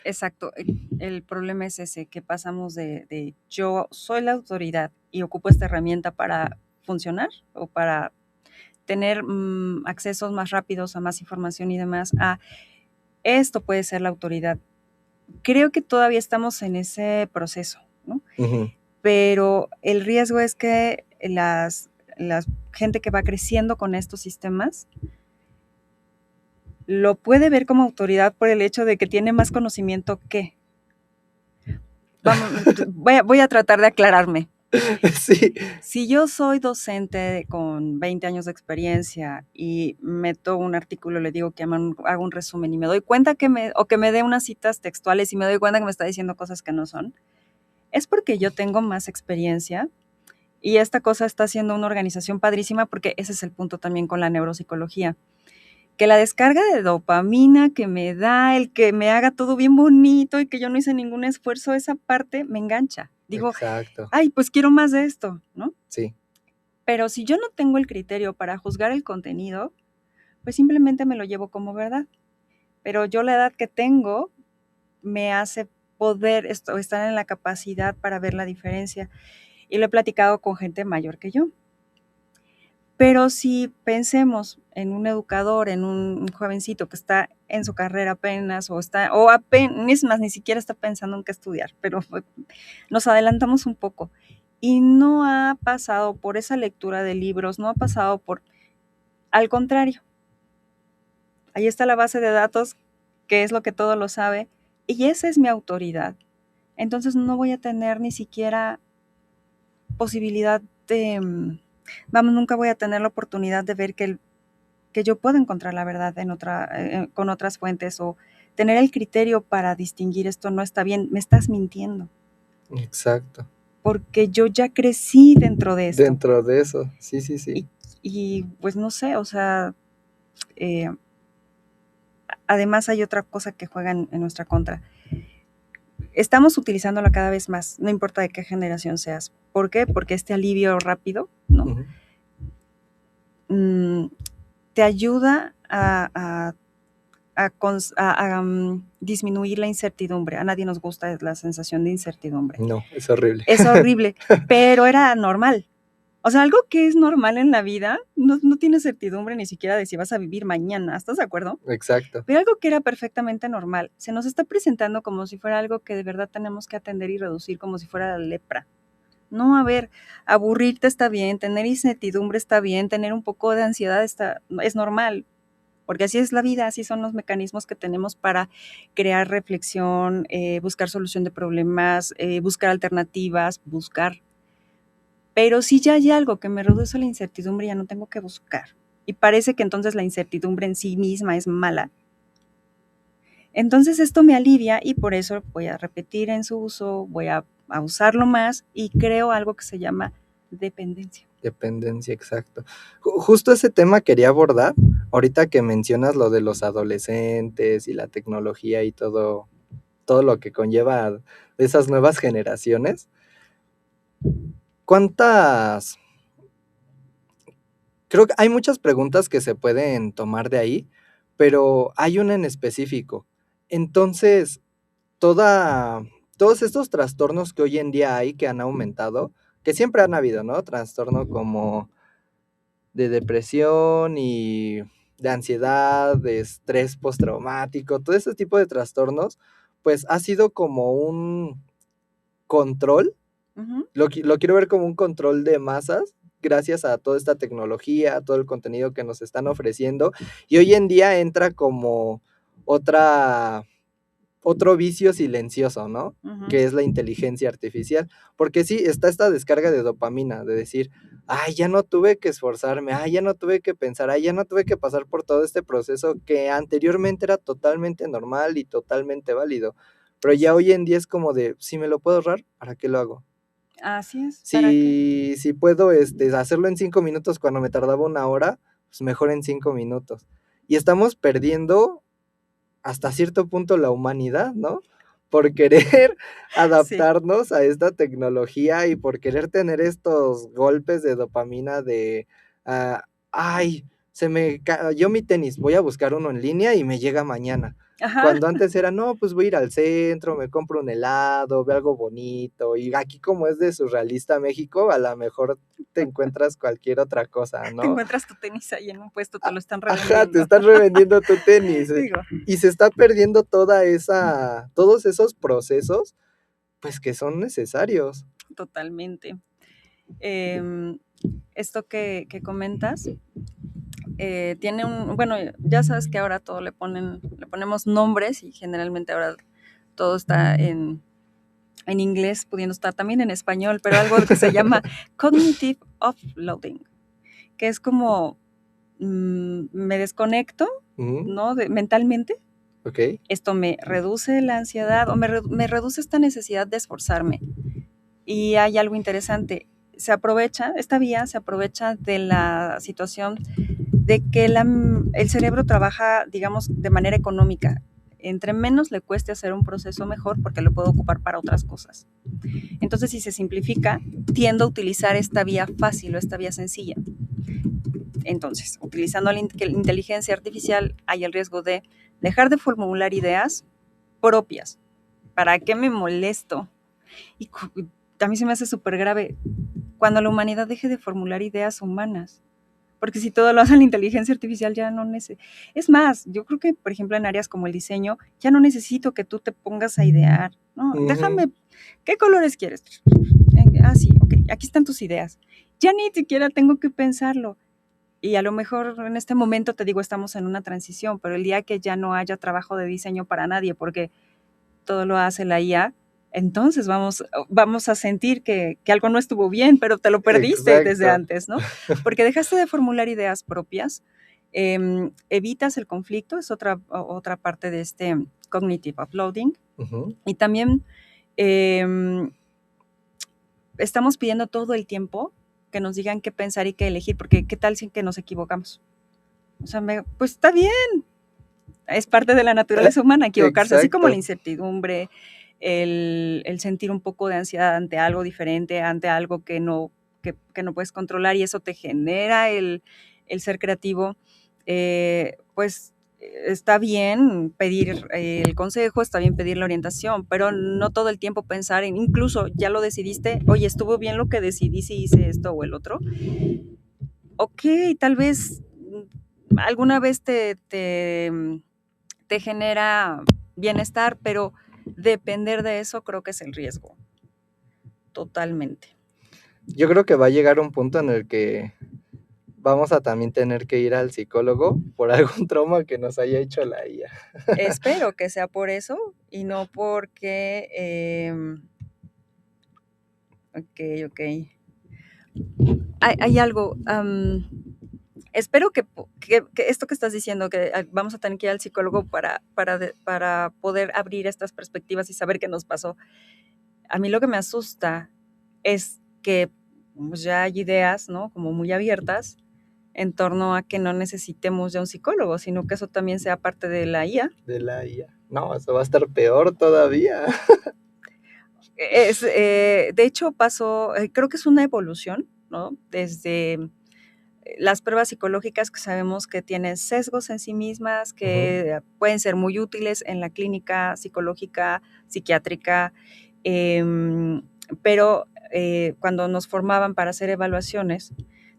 C: Exacto, el problema es ese, que pasamos de yo soy la autoridad y ocupo esta herramienta para funcionar o para tener accesos más rápidos a más información y demás, a esto puede ser la autoridad. Creo que todavía estamos en ese proceso, ¿no?
D: Ujú.
C: Pero el riesgo es que la gente que va creciendo con estos sistemas lo puede ver como autoridad por el hecho de que tiene más conocimiento que. Vamos, voy a tratar de aclararme.
D: Sí.
C: Si yo soy docente con 20 años de experiencia y meto un artículo, le digo que hago un resumen y me doy cuenta que me dé unas citas textuales y me doy cuenta que me está diciendo cosas que no son, es porque yo tengo más experiencia y esta cosa está haciendo una organización padrísima, porque ese es el punto también con la neuropsicología, que la descarga de dopamina que me da, el que me haga todo bien bonito y que yo no hice ningún esfuerzo, esa parte me engancha. Digo,
D: Exacto.
C: ay, pues quiero más de esto, ¿no?
D: Sí.
C: Pero si yo no tengo el criterio para juzgar el contenido, pues simplemente me lo llevo como verdad. Pero yo la edad que tengo me hace poder estar en la capacidad para ver la diferencia. Y lo he platicado con gente mayor que yo. Pero si pensemos en un educador, en un jovencito que está en su carrera apenas, es más, ni siquiera está pensando en qué estudiar, pero nos adelantamos un poco y no ha pasado por esa lectura de libros, no ha pasado al contrario, ahí está la base de datos, que es lo que todo lo sabe, y esa es mi autoridad. Entonces no voy a tener ni siquiera posibilidad de, nunca voy a tener la oportunidad de ver que yo puedo encontrar la verdad con otras fuentes, o tener el criterio para distinguir esto no está bien, me estás mintiendo.
D: Exacto.
C: Porque yo ya crecí dentro de esto.
D: Dentro de eso, sí, sí, sí.
C: Y pues no sé, o sea, además hay otra cosa que juega en nuestra contra. Estamos utilizándola cada vez más, no importa de qué generación seas. ¿Por qué? Porque este alivio rápido, ¿no? Te ayuda a disminuir la incertidumbre. A nadie nos gusta la sensación de incertidumbre.
D: No, es horrible.
C: Es horrible, pero era normal. O sea, algo que es normal en la vida, no tiene certidumbre ni siquiera de si vas a vivir mañana, ¿estás de acuerdo?
D: Exacto.
C: Pero algo que era perfectamente normal, se nos está presentando como si fuera algo que de verdad tenemos que atender y reducir, como si fuera la lepra. No, a ver, aburrirte está bien, tener incertidumbre está bien, tener un poco de ansiedad es normal, porque así es la vida, así son los mecanismos que tenemos para crear reflexión, buscar solución de problemas, buscar alternativas, Pero si ya hay algo que me reduce la incertidumbre, ya no tengo que buscar. Y parece que entonces la incertidumbre en sí misma es mala. Entonces esto me alivia y por eso voy a repetir en su uso, voy a usarlo más y creo algo que se llama dependencia.
D: Dependencia, exacto. Justo ese tema quería abordar, ahorita que mencionas lo de los adolescentes y la tecnología y todo lo que conlleva esas nuevas generaciones. Creo que hay muchas preguntas que se pueden tomar de ahí, pero hay una en específico. Entonces, todos estos trastornos que hoy en día hay, que han aumentado, que siempre han habido, ¿no? Trastorno como de depresión y de ansiedad, de estrés postraumático, todo ese tipo de trastornos, pues ha sido como un control.
C: Uh-huh.
D: Lo quiero ver como un control de masas, gracias a toda esta tecnología, a todo el contenido que nos están ofreciendo, y hoy en día entra como otro vicio silencioso, ¿no?
C: Uh-huh.
D: Que es la inteligencia artificial, porque sí, está esta descarga de dopamina, de decir, ay, ya no tuve que esforzarme, ay, ya no tuve que pensar, ay, ya no tuve que pasar por todo este proceso que anteriormente era totalmente normal y totalmente válido, pero ya hoy en día es como de, si me lo puedo ahorrar, ¿para qué lo hago?
C: Así es. ¿Para qué?
D: Si puedo hacerlo en 5 minutos cuando me tardaba 1 hora, pues mejor en 5 minutos. Y estamos perdiendo hasta cierto punto la humanidad, ¿no? Por querer
C: Sí,
D: adaptarnos a esta tecnología y por querer tener estos golpes de dopamina de, ay, se me cayó mi tenis, voy a buscar uno en línea y me llega mañana.
C: ajá,
D: Cuando antes era, no, pues voy a ir al centro, me compro un helado, veo algo bonito. Y aquí como es de surrealista México, a lo mejor te encuentras cualquier otra cosa,
C: te
D: ¿no?
C: encuentras tu tenis ahí en un puesto, te lo están
D: Ajá, te
C: revendiendo.
D: están revendiendo tu tenis,
C: Digo,
D: y se está perdiendo todos esos procesos, pues, que son necesarios.
C: totalmente. Em, Esto que comentas, tiene bueno, ya sabes que ahora todo le ponemos nombres y generalmente ahora todo está en inglés, pudiendo estar también en español, pero algo que se llama cognitive offloading, que es como me desconecto,
D: Ujú,
C: ¿no? Mentalmente.
D: okey,
C: Esto me reduce la ansiedad o me reduce esta necesidad de esforzarme. Y hay algo interesante, esta vía se aprovecha de la situación de que el cerebro trabaja, digamos, de manera económica. Entre menos le cueste hacer un proceso mejor porque lo puedo ocupar para otras cosas. Entonces, si se simplifica, tiendo a utilizar esta vía fácil o esta vía sencilla. Entonces, utilizando la inteligencia artificial, hay el riesgo de dejar de formular ideas propias. ¿Para qué me molesto? Y a mí se me hace súper grave cuando la humanidad deje de formular ideas humanas. Porque si todo lo hace la inteligencia artificial, ya no necesito. Es más, yo creo que, por ejemplo, en áreas como el diseño, ya no necesito que tú te pongas a idear. No,
D: ujú,
C: déjame, ¿qué colores quieres? Sí, ok, aquí están tus ideas. Ya ni siquiera tengo que pensarlo. Y a lo mejor en este momento, te digo, estamos en una transición, pero el día que ya no haya trabajo de diseño para nadie, porque todo lo hace la IA, entonces vamos a sentir que algo no estuvo bien, pero te lo perdiste desde
D: exacto.
C: antes, ¿no? Porque dejaste de formular ideas propias, evitas el conflicto, es otra parte de este cognitive uploading,
D: Ujú,
C: y también em, estamos pidiendo todo el tiempo que nos digan qué pensar y qué elegir, porque qué tal si que nos equivocamos. O sea, pues está bien, es parte de la
D: eh,
C: naturaleza humana equivocarse, así como la
D: exacto.
C: incertidumbre, el sentir un poco de ansiedad ante algo diferente, ante algo que no puedes controlar y eso te genera el ser creativo, pues está bien pedir el consejo, está bien pedir la orientación, pero no todo el tiempo pensar en, incluso ya lo decidiste, oye, estuvo bien lo que decidí si hice esto o el otro. Ok, tal vez alguna vez te genera bienestar, pero depender de eso creo que es el riesgo, totalmente.
D: Yo creo que va a llegar un punto en el que vamos a también tener que ir al psicólogo por algún trauma que nos haya hecho la IA.
C: Espero que sea por eso y no porque, ok. Hay algo, espero que esto que estás diciendo, que vamos a tener que ir al psicólogo para poder abrir estas perspectivas y saber qué nos pasó. A mí lo que me asusta es que pues, ya hay ideas, ¿no? Como muy abiertas en torno a que no necesitemos ya un psicólogo, sino que eso también sea parte de la IA.
D: De la IA. No, eso va a estar peor todavía.
C: De hecho, pasó, creo que es una evolución, ¿no? Desde las pruebas psicológicas que sabemos que tienen sesgos en sí mismas,
D: Ujú,
C: que pueden ser muy útiles en la clínica psicológica, psiquiátrica, em, pero cuando nos formaban para hacer evaluaciones,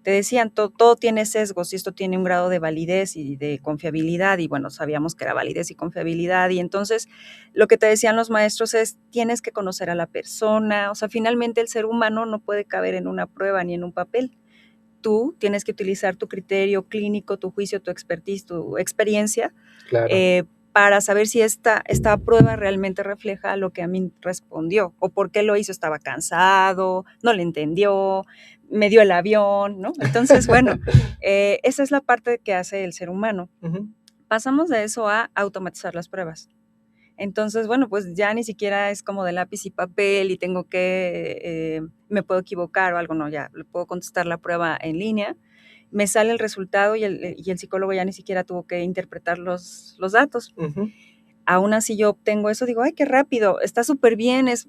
C: te decían, todo tiene sesgos y esto tiene un grado de validez y de confiabilidad, y bueno, sabíamos que era validez y confiabilidad, y entonces lo que te decían los maestros es, tienes que conocer a la persona, o sea, finalmente el ser humano no puede caber en una prueba ni en un papel. Tú tienes que utilizar tu criterio clínico, tu juicio, tu expertise, tu experiencia,
D: claro.
C: para saber si esta prueba realmente refleja lo que a mí respondió o por qué lo hizo. Estaba cansado, no le entendió, me dio el avión, ¿no? Entonces, bueno, esa es la parte que hace el ser humano.
D: Ujú,
C: Pasamos de eso a automatizar las pruebas. Entonces, bueno, pues ya ni siquiera es como de lápiz y papel y tengo que, me puedo equivocar o algo, no, ya le puedo contestar la prueba en línea, me sale el resultado y el psicólogo ya ni siquiera tuvo que interpretar los datos.
D: Ujú.
C: Aún así yo obtengo eso, digo, ay, qué rápido, está súper bien, es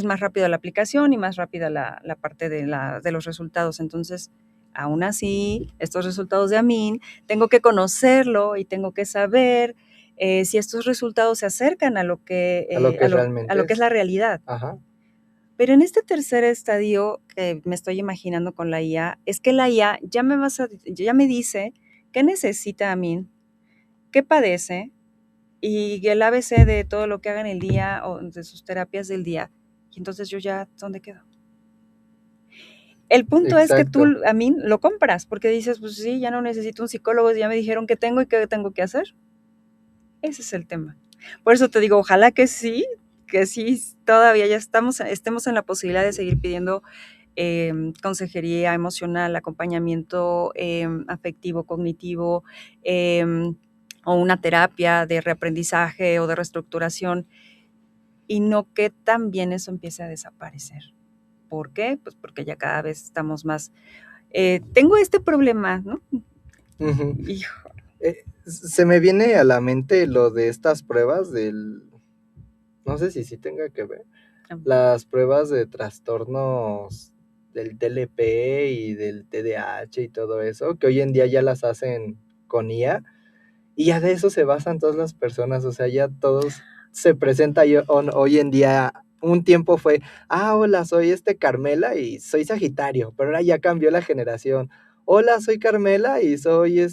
C: más rápida la aplicación y más rápida la parte de los resultados. Entonces, aún así, estos resultados de Amin, tengo que conocerlo y tengo que saber si estos resultados se acercan a lo que,
D: A lo que
C: a
D: realmente
C: lo que es la
D: es.
C: realidad.
D: Ajá.
C: Pero en este tercer estadio que me estoy imaginando con la IA, es que la IA ya me dice qué necesita Amin, qué padece, y el ABC de todo lo que haga en el día o de sus terapias del día. Y entonces yo ya, ¿dónde quedo? El punto es que tú,
D: Exacto.
C: a mí, lo compras porque dices, pues sí, ya no necesito un psicólogo, ya me dijeron qué tengo y qué tengo que hacer. Ese es el tema. Por eso te digo, ojalá que sí, todavía ya estemos en la posibilidad de seguir pidiendo consejería emocional, acompañamiento afectivo, cognitivo, o una terapia de reaprendizaje o de reestructuración, y no que también eso empiece a desaparecer. ¿Por qué? Pues porque ya cada vez estamos más. Tengo este problema, ¿no?
D: Ujú.
C: Hijo.
D: Se me viene a la mente lo de estas pruebas no sé si sí tenga que ver, las pruebas de trastornos del TLP y del TDAH y todo eso, que hoy en día ya las hacen con IA, y ya de eso se basan todas las personas, o sea, ya todos se presenta hoy en día. Un tiempo fue, hola, soy Carmela y soy Sagitario, pero ahora ya cambió la generación. Hola, soy Carmela y soy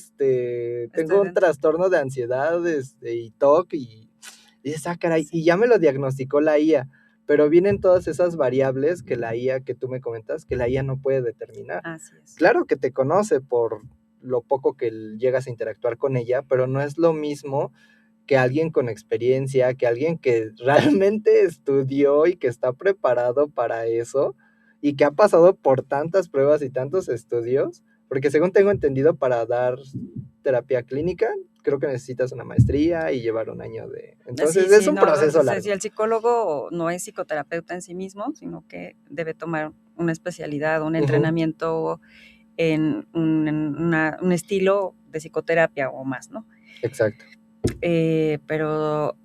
D: tengo un trastorno de ansiedad, y TOC, y dices, caray, y ya me lo diagnosticó la IA, pero vienen todas esas variables que la IA que tú me comentas, que la IA no puede determinar.
C: Así es.
D: Claro que te conoce por lo poco que llegas a interactuar con ella, pero no es lo mismo que alguien con experiencia, que alguien que realmente estudió y que está preparado para eso y que ha pasado por tantas pruebas y tantos estudios, porque según tengo entendido, para dar terapia clínica, creo que necesitas una maestría y llevar un año de... Entonces es un proceso largo.
C: Si el psicólogo no es psicoterapeuta en sí mismo, sino que debe tomar una especialidad, un entrenamiento en un estilo de psicoterapia o más, ¿no?
D: Exacto.
C: Pero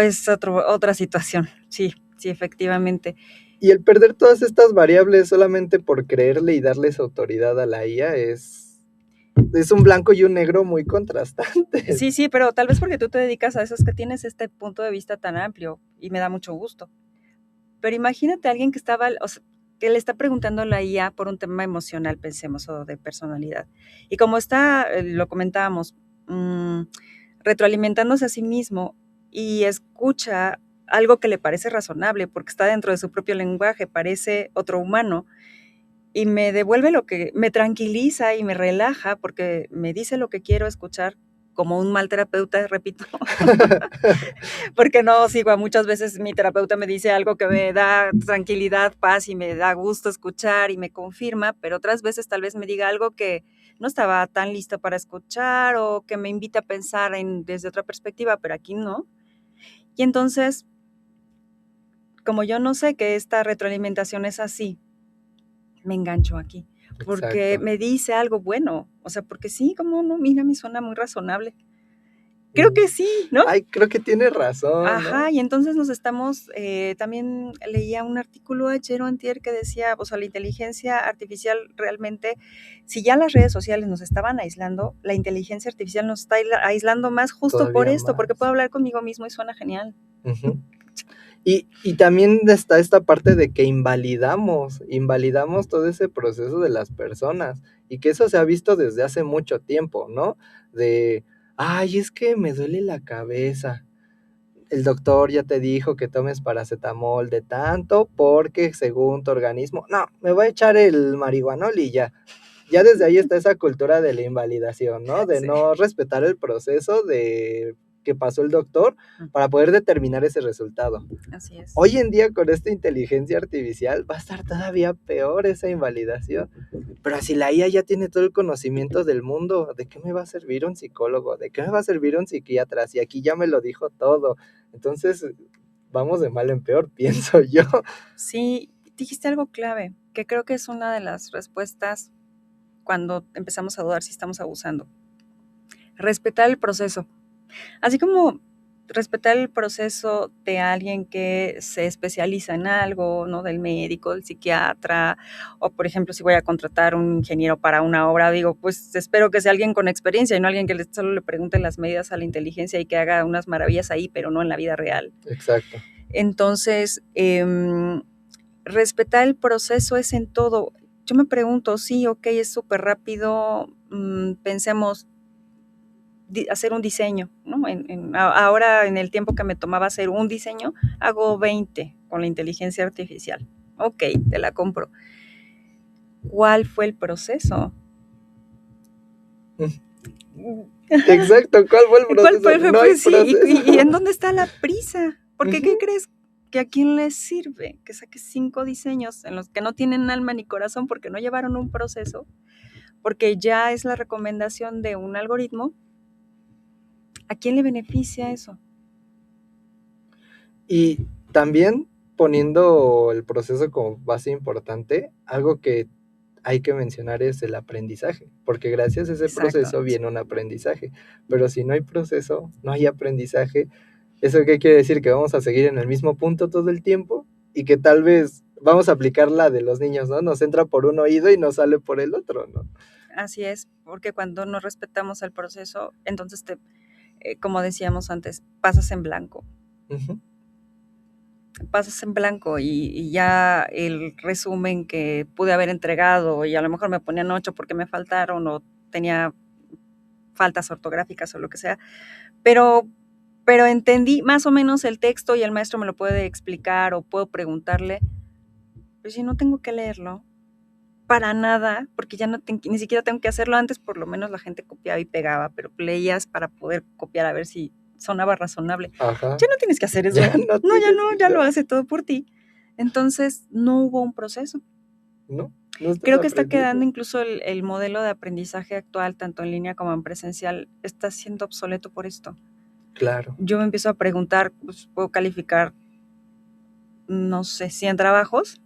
C: es otra situación, sí, efectivamente.
D: Y el perder todas estas variables solamente por creerle y darles autoridad a la IA es un blanco y un negro muy contrastantes.
C: Sí, pero tal vez porque tú te dedicas a eso es que tienes este punto de vista tan amplio y me da mucho gusto. Pero imagínate a alguien que que le está preguntando a la IA por un tema emocional, pensemos, o de personalidad. Y como está, lo comentábamos, retroalimentándose a sí mismo y escucha algo que le parece razonable porque está dentro de su propio lenguaje, parece otro humano, y me devuelve lo que me tranquiliza y me relaja porque me dice lo que quiero escuchar, como un mal terapeuta, repito. Porque no sigo, muchas veces mi terapeuta me dice algo que me da tranquilidad, paz y me da gusto escuchar y me confirma, pero otras veces tal vez me diga algo que no estaba tan lista para escuchar o que me invita a pensar desde otra perspectiva, pero aquí no. Y entonces, como yo no sé que esta retroalimentación es así, me engancho aquí, porque
D: Exacto.
C: me dice algo bueno, o sea, porque sí, como no, mira, me suena muy razonable. Creo que sí, ¿no?
D: Ay, creo que tiene razón,
C: Ajá,
D: ¿no?
C: y entonces nos estamos, también leía un artículo ayer o antier que decía, o sea, la inteligencia artificial realmente, si ya las redes sociales nos estaban aislando, la inteligencia artificial nos está aislando más justo por
D: Todavía
C: esto, porque
D: más.
C: puedo hablar conmigo mismo y suena genial.
D: Ujú. Y también está esta parte de que invalidamos todo ese proceso de las personas, y que eso se ha visto desde hace mucho tiempo, ¿no? De, ay, es que me duele la cabeza. El doctor ya te dijo que tomes paracetamol de tanto porque según tu organismo, no, me voy a echar el marihuanol y ya. Ya desde ahí está esa cultura de la invalidación, ¿no? De
C: Sí.
D: no respetar el proceso de que pasó el doctor para poder determinar ese resultado.
C: Así es.
D: Hoy en día con esta inteligencia artificial va a estar todavía peor esa invalidación. Pero si la IA ya tiene todo el conocimiento del mundo, ¿de qué me va a servir un psicólogo? ¿De qué me va a servir un psiquiatra? Si aquí ya me lo dijo todo. Entonces, vamos de mal en peor, pienso yo.
C: Sí, dijiste algo clave, que creo que es una de las respuestas cuando empezamos a dudar si estamos abusando. Respetar el proceso. Así como respetar el proceso de alguien que se especializa en algo, ¿no? Del médico, del psiquiatra, o por ejemplo, si voy a contratar un ingeniero para una obra, digo, pues espero que sea alguien con experiencia y no alguien que solo le pregunte las medidas a la inteligencia y que haga unas maravillas ahí, pero no en la vida real.
D: Exacto.
C: Entonces, respetar el proceso es en todo. Yo me pregunto, sí, ok, es súper rápido, pensemos hacer un diseño, ¿no? Ahora en el tiempo que me tomaba hacer un diseño, hago 20 con la inteligencia artificial. Ok, te la compro. ¿Cuál fue el proceso?
D: Exacto, ¿cuál fue el proceso?
C: ¿Cuál fue?
D: No hay
C: Sí,
D: proceso.
C: ¿y en dónde está la prisa? Porque, ¿qué crees? ¿Que a quién les sirve que saques 5 diseños en los que no tienen alma ni corazón porque no llevaron un proceso? Porque ya es la recomendación de un algoritmo. ¿A quién le beneficia eso?
D: Y también poniendo el proceso como base importante, algo que hay que mencionar es el aprendizaje, porque gracias a ese proceso viene un aprendizaje, pero si no hay proceso, no hay aprendizaje. ¿Eso qué quiere decir? Que vamos a seguir en el mismo punto todo el tiempo y que tal vez vamos a aplicar la de los niños, ¿no? Nos entra por un oído y nos sale por el otro, ¿no?
C: Así es, porque cuando no respetamos el proceso, entonces como decíamos antes, pasas en blanco.
D: Uh-huh.
C: Pasas en blanco y ya el resumen que pude haber entregado y a lo mejor me ponían 8 porque me faltaron o tenía faltas ortográficas o lo que sea, pero entendí más o menos el texto y el maestro me lo puede explicar o puedo preguntarle, pero si no tengo que leerlo para nada, porque ya ni siquiera tengo que hacerlo. Antes, por lo menos la gente copiaba y pegaba, pero leías para poder copiar a ver si sonaba razonable.
D: Ajá.
C: Ya no tienes que hacer eso. Ya lo hace todo por ti. Entonces, no hubo un proceso.
D: No
C: creo que está quedando incluso el modelo de aprendizaje actual, tanto en línea como en presencial, está siendo obsoleto por esto.
D: Claro.
C: Yo me empiezo a preguntar, pues puedo calificar, no sé, 100 trabajos,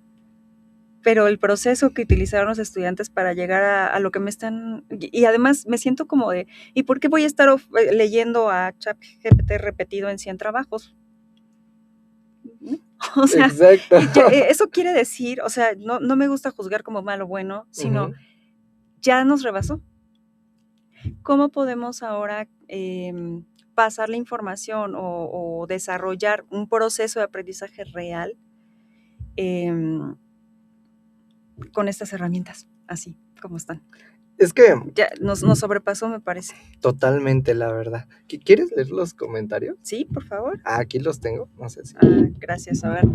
C: pero el proceso que utilizaron los estudiantes para llegar a lo que me están... Y además me siento como de, ¿y por qué voy a estar leyendo a ChatGPT repetido en 100 trabajos? O sea, eso quiere decir, o sea, no me gusta juzgar como malo o bueno, sino ya nos rebasó. ¿Cómo podemos ahora pasar la información o desarrollar un proceso de aprendizaje real con estas herramientas, así como están?
D: Es que
C: ya nos sobrepasó, me parece.
D: Totalmente, la verdad. ¿Quieres leer los comentarios?
C: Sí, por favor.
D: Aquí los tengo, no sé si.
C: Gracias, a ver.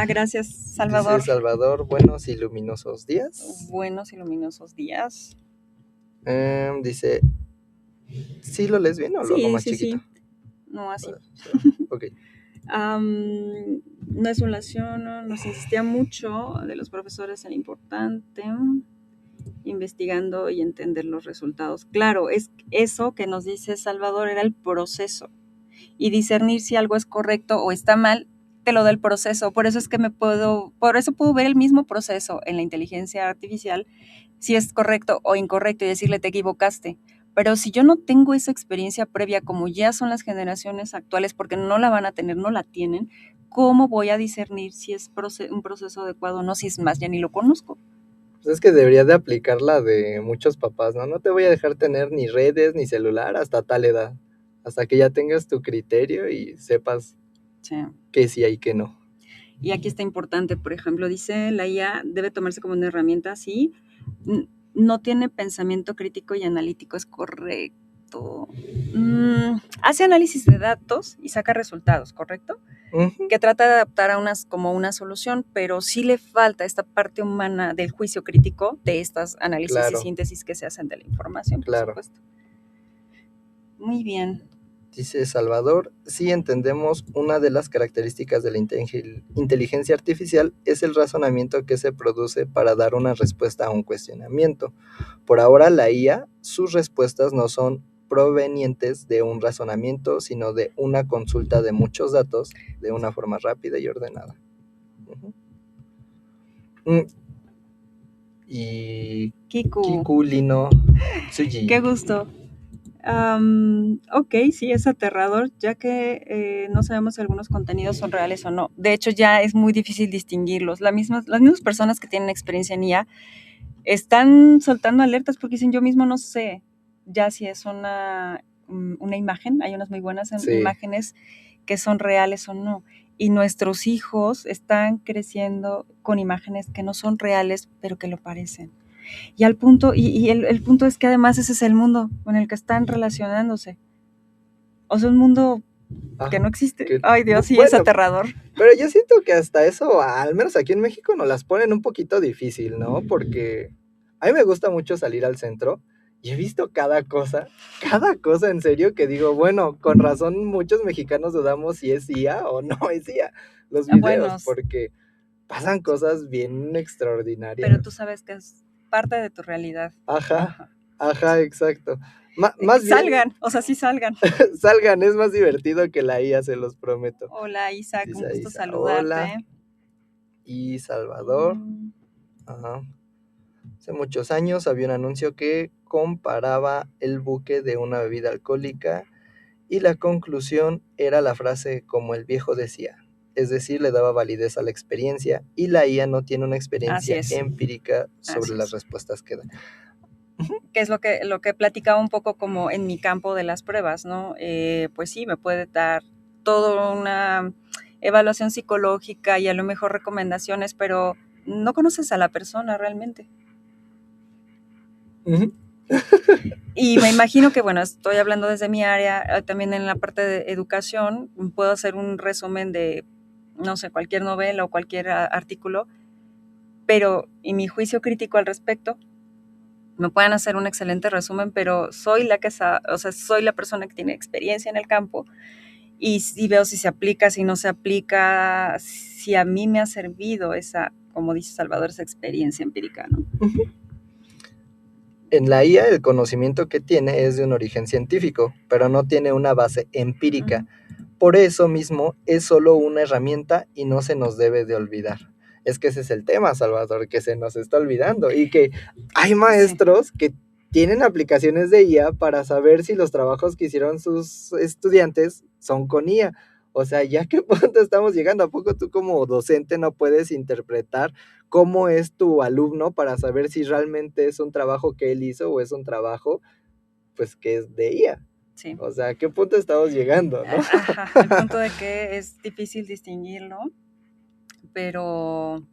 C: Gracias, Salvador.
D: Dice Salvador, buenos y luminosos días.
C: Buenos y luminosos días.
D: Dice, ¿sí lo lees bien o lo hago más chiquito?
C: Sí. No, así.
D: Ok.
C: No es una lección, nos insistía mucho de los profesores en importante investigando y entender los resultados. Claro, es eso que nos dice Salvador, era el proceso. Y discernir si algo es correcto o está mal, te lo da el proceso. Por eso es que por eso puedo ver el mismo proceso en la inteligencia artificial, si es correcto o incorrecto y decirle te equivocaste. Pero si yo no tengo esa experiencia previa, como ya son las generaciones actuales, porque no la van a tener, no la tienen, ¿cómo voy a discernir si es un proceso adecuado o no? Si es más, ya ni lo conozco.
D: Pues es que debería de aplicar la de muchos papás, ¿no? No te voy a dejar tener ni redes ni celular hasta tal edad, hasta que ya tengas tu criterio y sepas que sí hay que no.
C: Y aquí está importante, por ejemplo, dice la IA debe tomarse como una herramienta, sí, no tiene pensamiento crítico y analítico, es correcto. Hace análisis de datos y saca resultados, ¿correcto?
D: Uh-huh.
C: Que trata de adaptar a como una solución, pero sí le falta esta parte humana del juicio crítico de estas análisis y síntesis que se hacen de la información, por supuesto. Muy bien.
D: Dice Salvador, sí entendemos, una de las características de la inteligencia artificial es el razonamiento que se produce para dar una respuesta a un cuestionamiento. Por ahora la IA, sus respuestas no son provenientes de un razonamiento, sino de una consulta de muchos datos de una forma rápida y ordenada. Y Kiku, Lino, Tsuji.
C: Qué gusto. Ok, sí, es aterrador, ya que no sabemos si algunos contenidos son reales o no. De hecho, ya es muy difícil distinguirlos. Las mismas personas que tienen experiencia en IA están soltando alertas porque dicen, yo mismo no sé ya si es una imagen. Hay unas muy buenas imágenes que son reales o no. Y nuestros hijos están creciendo con imágenes que no son reales, pero que lo parecen. Y el punto es que además ese es el mundo con el que están relacionándose. O sea, un mundo que no existe. Ay, Dios, sí, es aterrador.
D: Pero yo siento que hasta eso, al menos aquí en México, nos las ponen un poquito difícil, ¿no? Porque a mí me gusta mucho salir al centro y he visto cada cosa en serio, que digo, bueno, con razón muchos mexicanos dudamos si es IA o no es IA los videos, porque pasan cosas bien extraordinarias.
C: Pero tú sabes que es parte de tu realidad.
D: Ajá, exacto.
C: Más salgan, bien, o sea, sí salgan.
D: Salgan, es más divertido que la IA, se los prometo.
C: Hola, Isaac, un gusto saludarte.
D: Hola. Y Salvador. Ajá. Hace muchos años había un anuncio que comparaba el buque de una bebida alcohólica y la conclusión era la frase como el viejo decía. Es decir, le daba validez a la experiencia y la IA no tiene una experiencia empírica sobre las respuestas que da.
C: Que es lo que platicaba un poco como en mi campo de las pruebas, ¿no? Pues sí, me puede dar toda una evaluación psicológica y a lo mejor recomendaciones, pero no conoces a la persona realmente. Y me imagino que, bueno, estoy hablando desde mi área, también en la parte de educación, puedo hacer un resumen de, no sé, cualquier novela o cualquier artículo, pero y mi juicio crítico al respecto, me pueden hacer un excelente resumen, pero soy soy la persona que tiene experiencia en el campo y veo si se aplica, si no se aplica, si a mí me ha servido esa, como dice Salvador, esa experiencia empírica, ¿no?
D: En la IA el conocimiento que tiene es de un origen científico, pero no tiene una base empírica. Por eso mismo es solo una herramienta y no se nos debe de olvidar. Es que ese es el tema, Salvador, que se nos está olvidando y que hay maestros que tienen aplicaciones de IA para saber si los trabajos que hicieron sus estudiantes son con IA. O sea, ¿ya qué punto estamos llegando? ¿A poco tú como docente no puedes interpretar cómo es tu alumno para saber si realmente es un trabajo que él hizo o es un trabajo, pues, que es de IA?
C: Sí.
D: O sea, ¿a qué punto estamos llegando, no?
C: Ajá, el punto de que es difícil distinguirlo, pero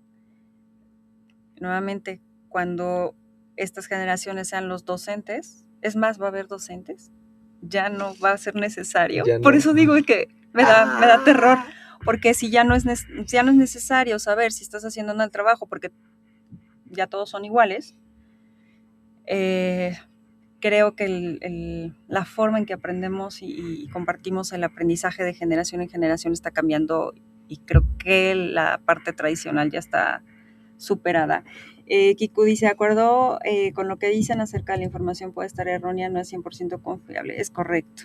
C: nuevamente, cuando estas generaciones sean los docentes, es más, va a haber docentes, ya no va a ser necesario. No. Por eso digo que me da terror, porque si ya no es necesario saber si estás haciendo mal trabajo, porque ya todos son iguales, creo que la forma en que aprendemos y compartimos el aprendizaje de generación en generación está cambiando y creo que la parte tradicional ya está superada. Kiku dice, de acuerdo con lo que dicen acerca de la información puede estar errónea, no es 100% confiable. Es correcto.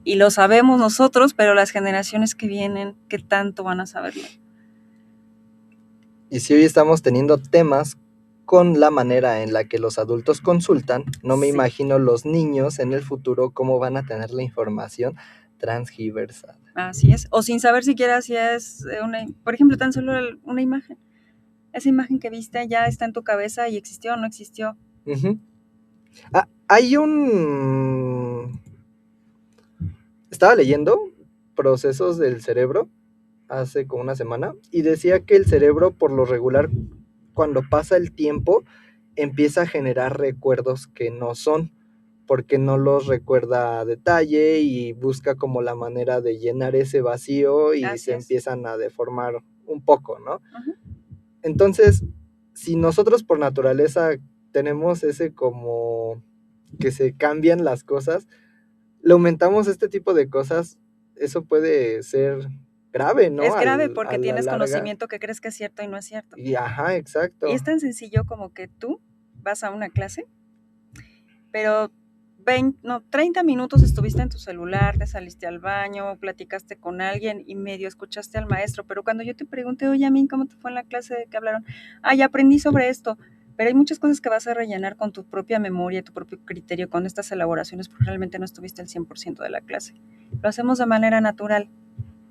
C: Y lo sabemos nosotros, pero las generaciones que vienen, ¿qué tanto van a saberlo?
D: Y si hoy estamos teniendo temas con la manera en la que los adultos consultan, no me imagino los niños en el futuro cómo van a tener la información transgiversada.
C: Así es. O sin saber siquiera si es por ejemplo, tan solo una imagen. Esa imagen que viste ya está en tu cabeza y existió o no existió.
D: Hay estaba leyendo procesos del cerebro hace como una semana y decía que el cerebro por lo regular cuando pasa el tiempo empieza a generar recuerdos que no son, porque no los recuerda a detalle y busca como la manera de llenar ese vacío y se empiezan a deformar un poco, ¿no? Uh-huh. Entonces, si nosotros por naturaleza tenemos ese como que se cambian las cosas, le aumentamos este tipo de cosas, eso puede ser grave, ¿no?
C: Es grave
D: A
C: porque
D: la
C: tienes
D: larga.
C: conocimiento que crees que es cierto y no es cierto.
D: Y ajá,
C: Y
D: exacto.
C: es tan sencillo como que tú vas a una clase, pero 30 minutos estuviste en tu celular, te saliste al baño, platicaste con alguien y medio escuchaste al maestro, pero cuando yo te pregunté, oye, a mí, ¿cómo te fue en la clase de que hablaron? Ya aprendí sobre esto, pero hay muchas cosas que vas a rellenar con tu propia memoria, tu propio criterio, con estas elaboraciones, porque realmente no estuviste el 100% de la clase. Lo hacemos de manera natural,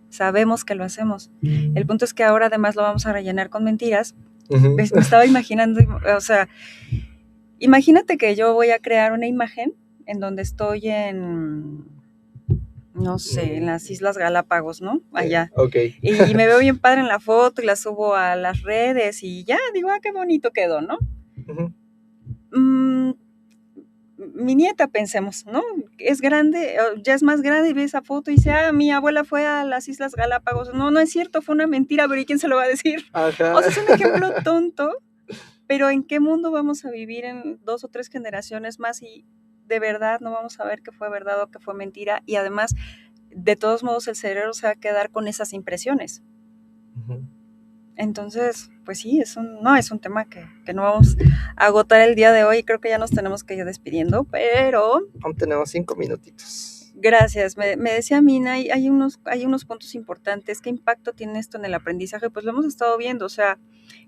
C: sabemos que lo hacemos. El punto es que ahora además lo vamos a rellenar con mentiras.
D: Ujú.
C: Me estaba imaginando, o sea, imagínate que yo voy a crear una imagen en donde estoy no sé, en las Islas Galápagos, ¿no? Allá.
D: Ok.
C: Y me veo bien padre en la foto y la subo a las redes y ya, digo, qué bonito quedó, ¿no?
D: Ujú.
C: Mi nieta, pensemos, ¿no? Es grande, ya es más grande y ve esa foto y dice, mi abuela fue a las Islas Galápagos. No, no es cierto, fue una mentira, pero ¿y quién se lo va a decir?
D: Ajá.
C: O sea, es un ejemplo tonto, pero ¿en qué mundo vamos a vivir en 2 o 3 generaciones más y de verdad no vamos a ver qué fue verdad o qué fue mentira? Y además, de todos modos, el cerebro se va a quedar con esas impresiones.
D: Ujú.
C: Entonces, pues sí, es un tema que no vamos a agotar el día de hoy. Creo que ya nos tenemos que ir despidiendo, pero
D: Aún tenemos 5 minutitos.
C: gracias. Me decía Mina, hay unos puntos importantes. ¿Qué impacto tiene esto en el aprendizaje? Pues lo hemos estado viendo. O sea,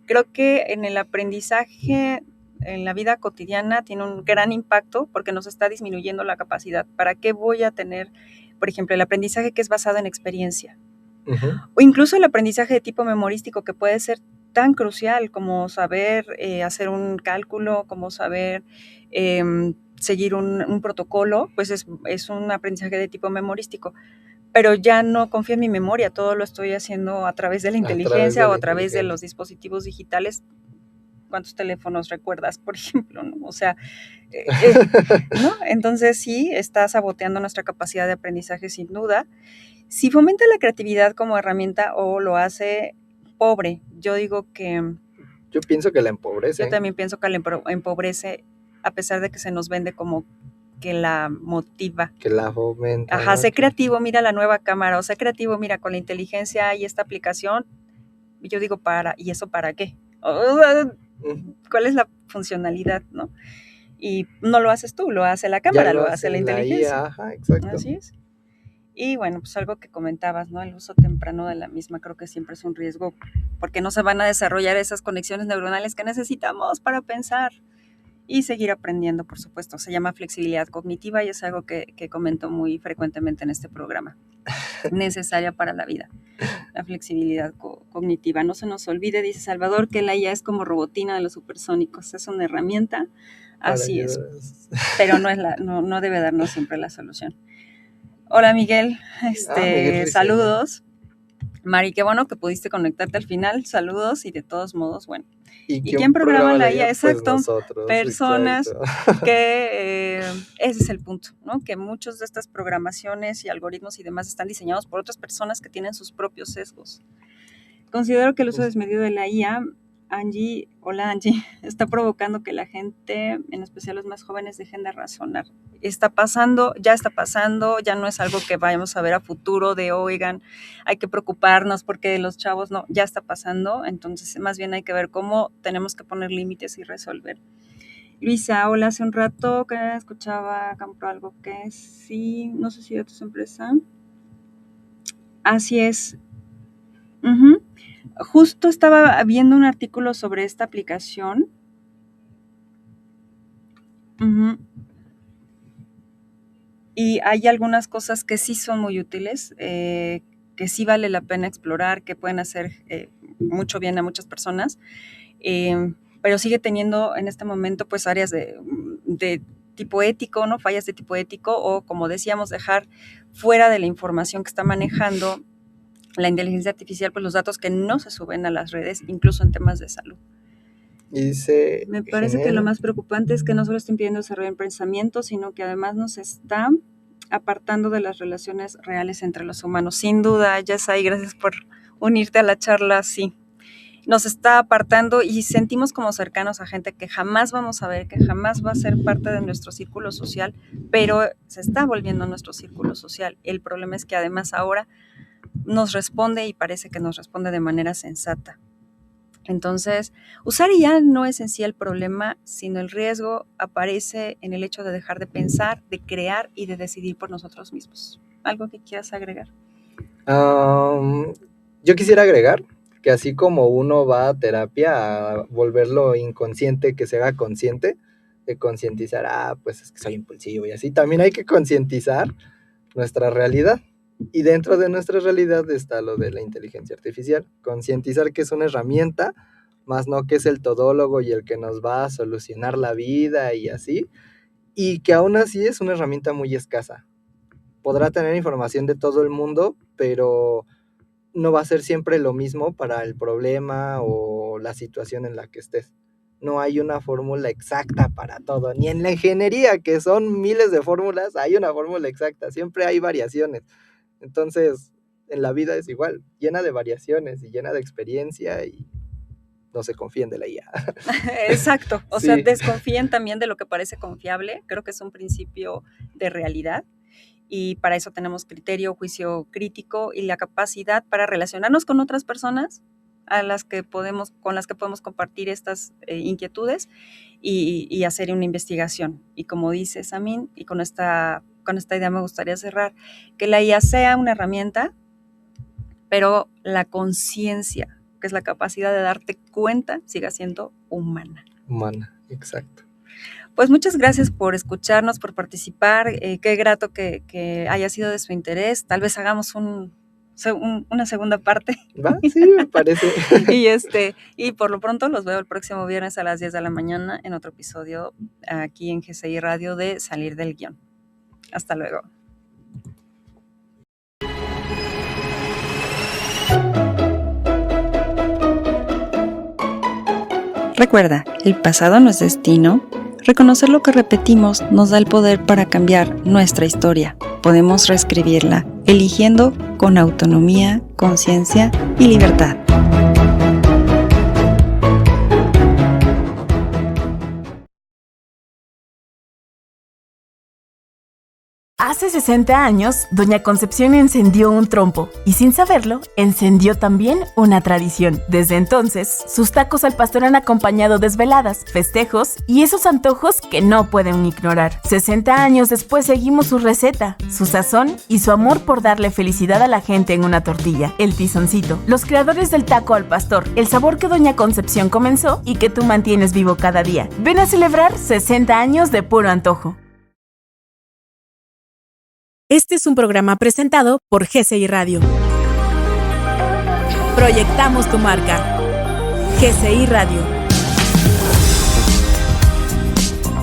C: creo que en el aprendizaje, en la vida cotidiana, tiene un gran impacto porque nos está disminuyendo la capacidad. ¿Para qué voy a tener, por ejemplo, el aprendizaje que es basado en experiencia?
D: Ujú.
C: O incluso el aprendizaje de tipo memorístico, que puede ser tan crucial como saber hacer un cálculo, como saber seguir un protocolo, pues es un aprendizaje de tipo memorístico. Pero ya no confío en mi memoria, todo lo estoy haciendo a través de la inteligencia o a través de los dispositivos digitales. ¿Cuántos teléfonos recuerdas, por ejemplo? ¿No? O sea, ¿no? Entonces sí, está saboteando nuestra capacidad de aprendizaje sin duda. Si fomenta la creatividad como herramienta o lo hace pobre, yo digo que
D: Yo pienso que la empobrece.
C: yo también pienso que la empobrece, a pesar de que se nos vende como que la motiva.
D: Que la fomenta.
C: Ajá, sé
D: ¿no?
C: creativo, mira la nueva cámara, o sé creativo, mira, con la inteligencia y esta aplicación. Y yo digo, ¿y eso para qué?
D: Ujú.
C: ¿Cuál es la funcionalidad, no? Y no lo haces tú, lo hace la cámara,
D: Ya
C: lo hace la inteligencia.
D: IA, ajá, exacto.
C: Así es. Y bueno, pues algo que comentabas, ¿no? El uso temprano de la misma creo que siempre es un riesgo porque no se van a desarrollar esas conexiones neuronales que necesitamos para pensar y seguir aprendiendo, por supuesto. Se llama flexibilidad cognitiva y es algo que comento muy frecuentemente en este programa. Necesaria para la vida. La flexibilidad cognitiva. No se nos olvide, dice Salvador, que la IA es como robotina de los supersónicos. Es una herramienta, así es. Pero no debe darnos siempre la solución. Hola Miguel,
D: Miguel
C: saludos. Mari, qué bueno que pudiste conectarte al final, saludos y de todos modos, bueno. ¿Y quién programa la IA? Exacto,
D: pues nosotros,
C: personas
D: exacto.
C: que ese es el punto, ¿no? Que muchas de estas programaciones y algoritmos y demás están diseñados por otras personas que tienen sus propios sesgos. Considero que el uso desmedido de la IA, hola Angie, está provocando que la gente, en especial los más jóvenes, dejen de razonar. Está pasando, ya no es algo que vayamos a ver a futuro de, oigan, hay que preocuparnos porque los chavos no, ya está pasando, entonces más bien hay que ver cómo tenemos que poner límites y resolver. Luisa, hola, hace un rato que escuchaba, compró algo que sí, no sé si de tu empresa. Así es. Uh-huh. Justo estaba viendo un artículo sobre esta aplicación. Uh-huh. Y hay algunas cosas que sí son muy útiles, que sí vale la pena explorar, que pueden hacer mucho bien a muchas personas, pero sigue teniendo en este momento pues áreas de tipo ético, ¿no? Fallas de tipo ético o, como decíamos, dejar fuera de la información que está manejando la inteligencia artificial, pues los datos que no se suben a las redes, incluso en temas de salud.
D: Y dice,
C: me parece que lo más preocupante es que no solo está impidiendo desarrollar pensamiento, sino que además nos está apartando de las relaciones reales entre los humanos. Sin duda, Yasai, gracias por unirte a la charla, sí. nos está apartando y sentimos como cercanos a gente que jamás vamos a ver, que jamás va a ser parte de nuestro círculo social, pero se está volviendo nuestro círculo social. El problema es que además ahora nos responde y parece que nos responde de manera sensata. Entonces, usar IA no es en sí el problema, sino el riesgo aparece en el hecho de dejar de pensar, de crear y de decidir por nosotros mismos. ¿Algo que quieras agregar?
D: Yo quisiera agregar que así como uno va a terapia a volverlo inconsciente, que se haga consciente, de concientizar, pues es que soy impulsivo y así, también hay que concientizar nuestra realidad. Y dentro de nuestra realidad está lo de la inteligencia artificial. Concientizar que es una herramienta, más no que es el todólogo y el que nos va a solucionar la vida y así. Y que aún así es una herramienta muy escasa. Podrá tener información de todo el mundo, pero no va a ser siempre lo mismo para el problema o la situación en la que estés. No hay una fórmula exacta para todo, ni en la ingeniería, que son miles de fórmulas, hay una fórmula exacta, siempre hay variaciones. Entonces, en la vida es igual, llena de variaciones y llena de experiencia y no se confíen de la IA.
C: Exacto, o
D: Sí.
C: sea, desconfíen también de lo que parece confiable, creo que es un principio de realidad y para eso tenemos criterio, juicio crítico y la capacidad para relacionarnos con otras personas con las que podemos compartir estas inquietudes y hacer una investigación. Y como dice Samin, y con esta idea me gustaría cerrar, que la IA sea una herramienta, pero la conciencia, que es la capacidad de darte cuenta, siga siendo humana.
D: Humana, exacto.
C: Pues muchas gracias por escucharnos, por participar. Qué grato que haya sido de su interés. Tal vez hagamos una segunda parte.
D: ¿Va? Sí, me parece.
C: Y por lo pronto los veo el próximo viernes a las 10 de la mañana en otro episodio aquí en GCI Radio de Salir del Guión. Hasta luego. Recuerda, el pasado no es destino. Reconocer lo que repetimos nos da el poder para cambiar nuestra historia. Podemos reescribirla, eligiendo con autonomía, conciencia y libertad.
B: Hace 60 años, Doña Concepción encendió un trompo y sin saberlo, encendió también una tradición. Desde entonces, sus tacos al pastor han acompañado desveladas, festejos y esos antojos que no pueden ignorar. 60 años después seguimos su receta, su sazón y su amor por darle felicidad a la gente en una tortilla, el tizoncito. Los creadores del taco al pastor, el sabor que Doña Concepción comenzó y que tú mantienes vivo cada día. Ven a celebrar 60 años de puro antojo. Este es un programa presentado por GCI Radio. Proyectamos tu marca. GCI Radio.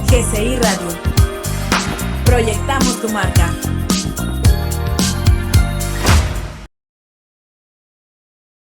B: GCI Radio. Proyectamos tu marca.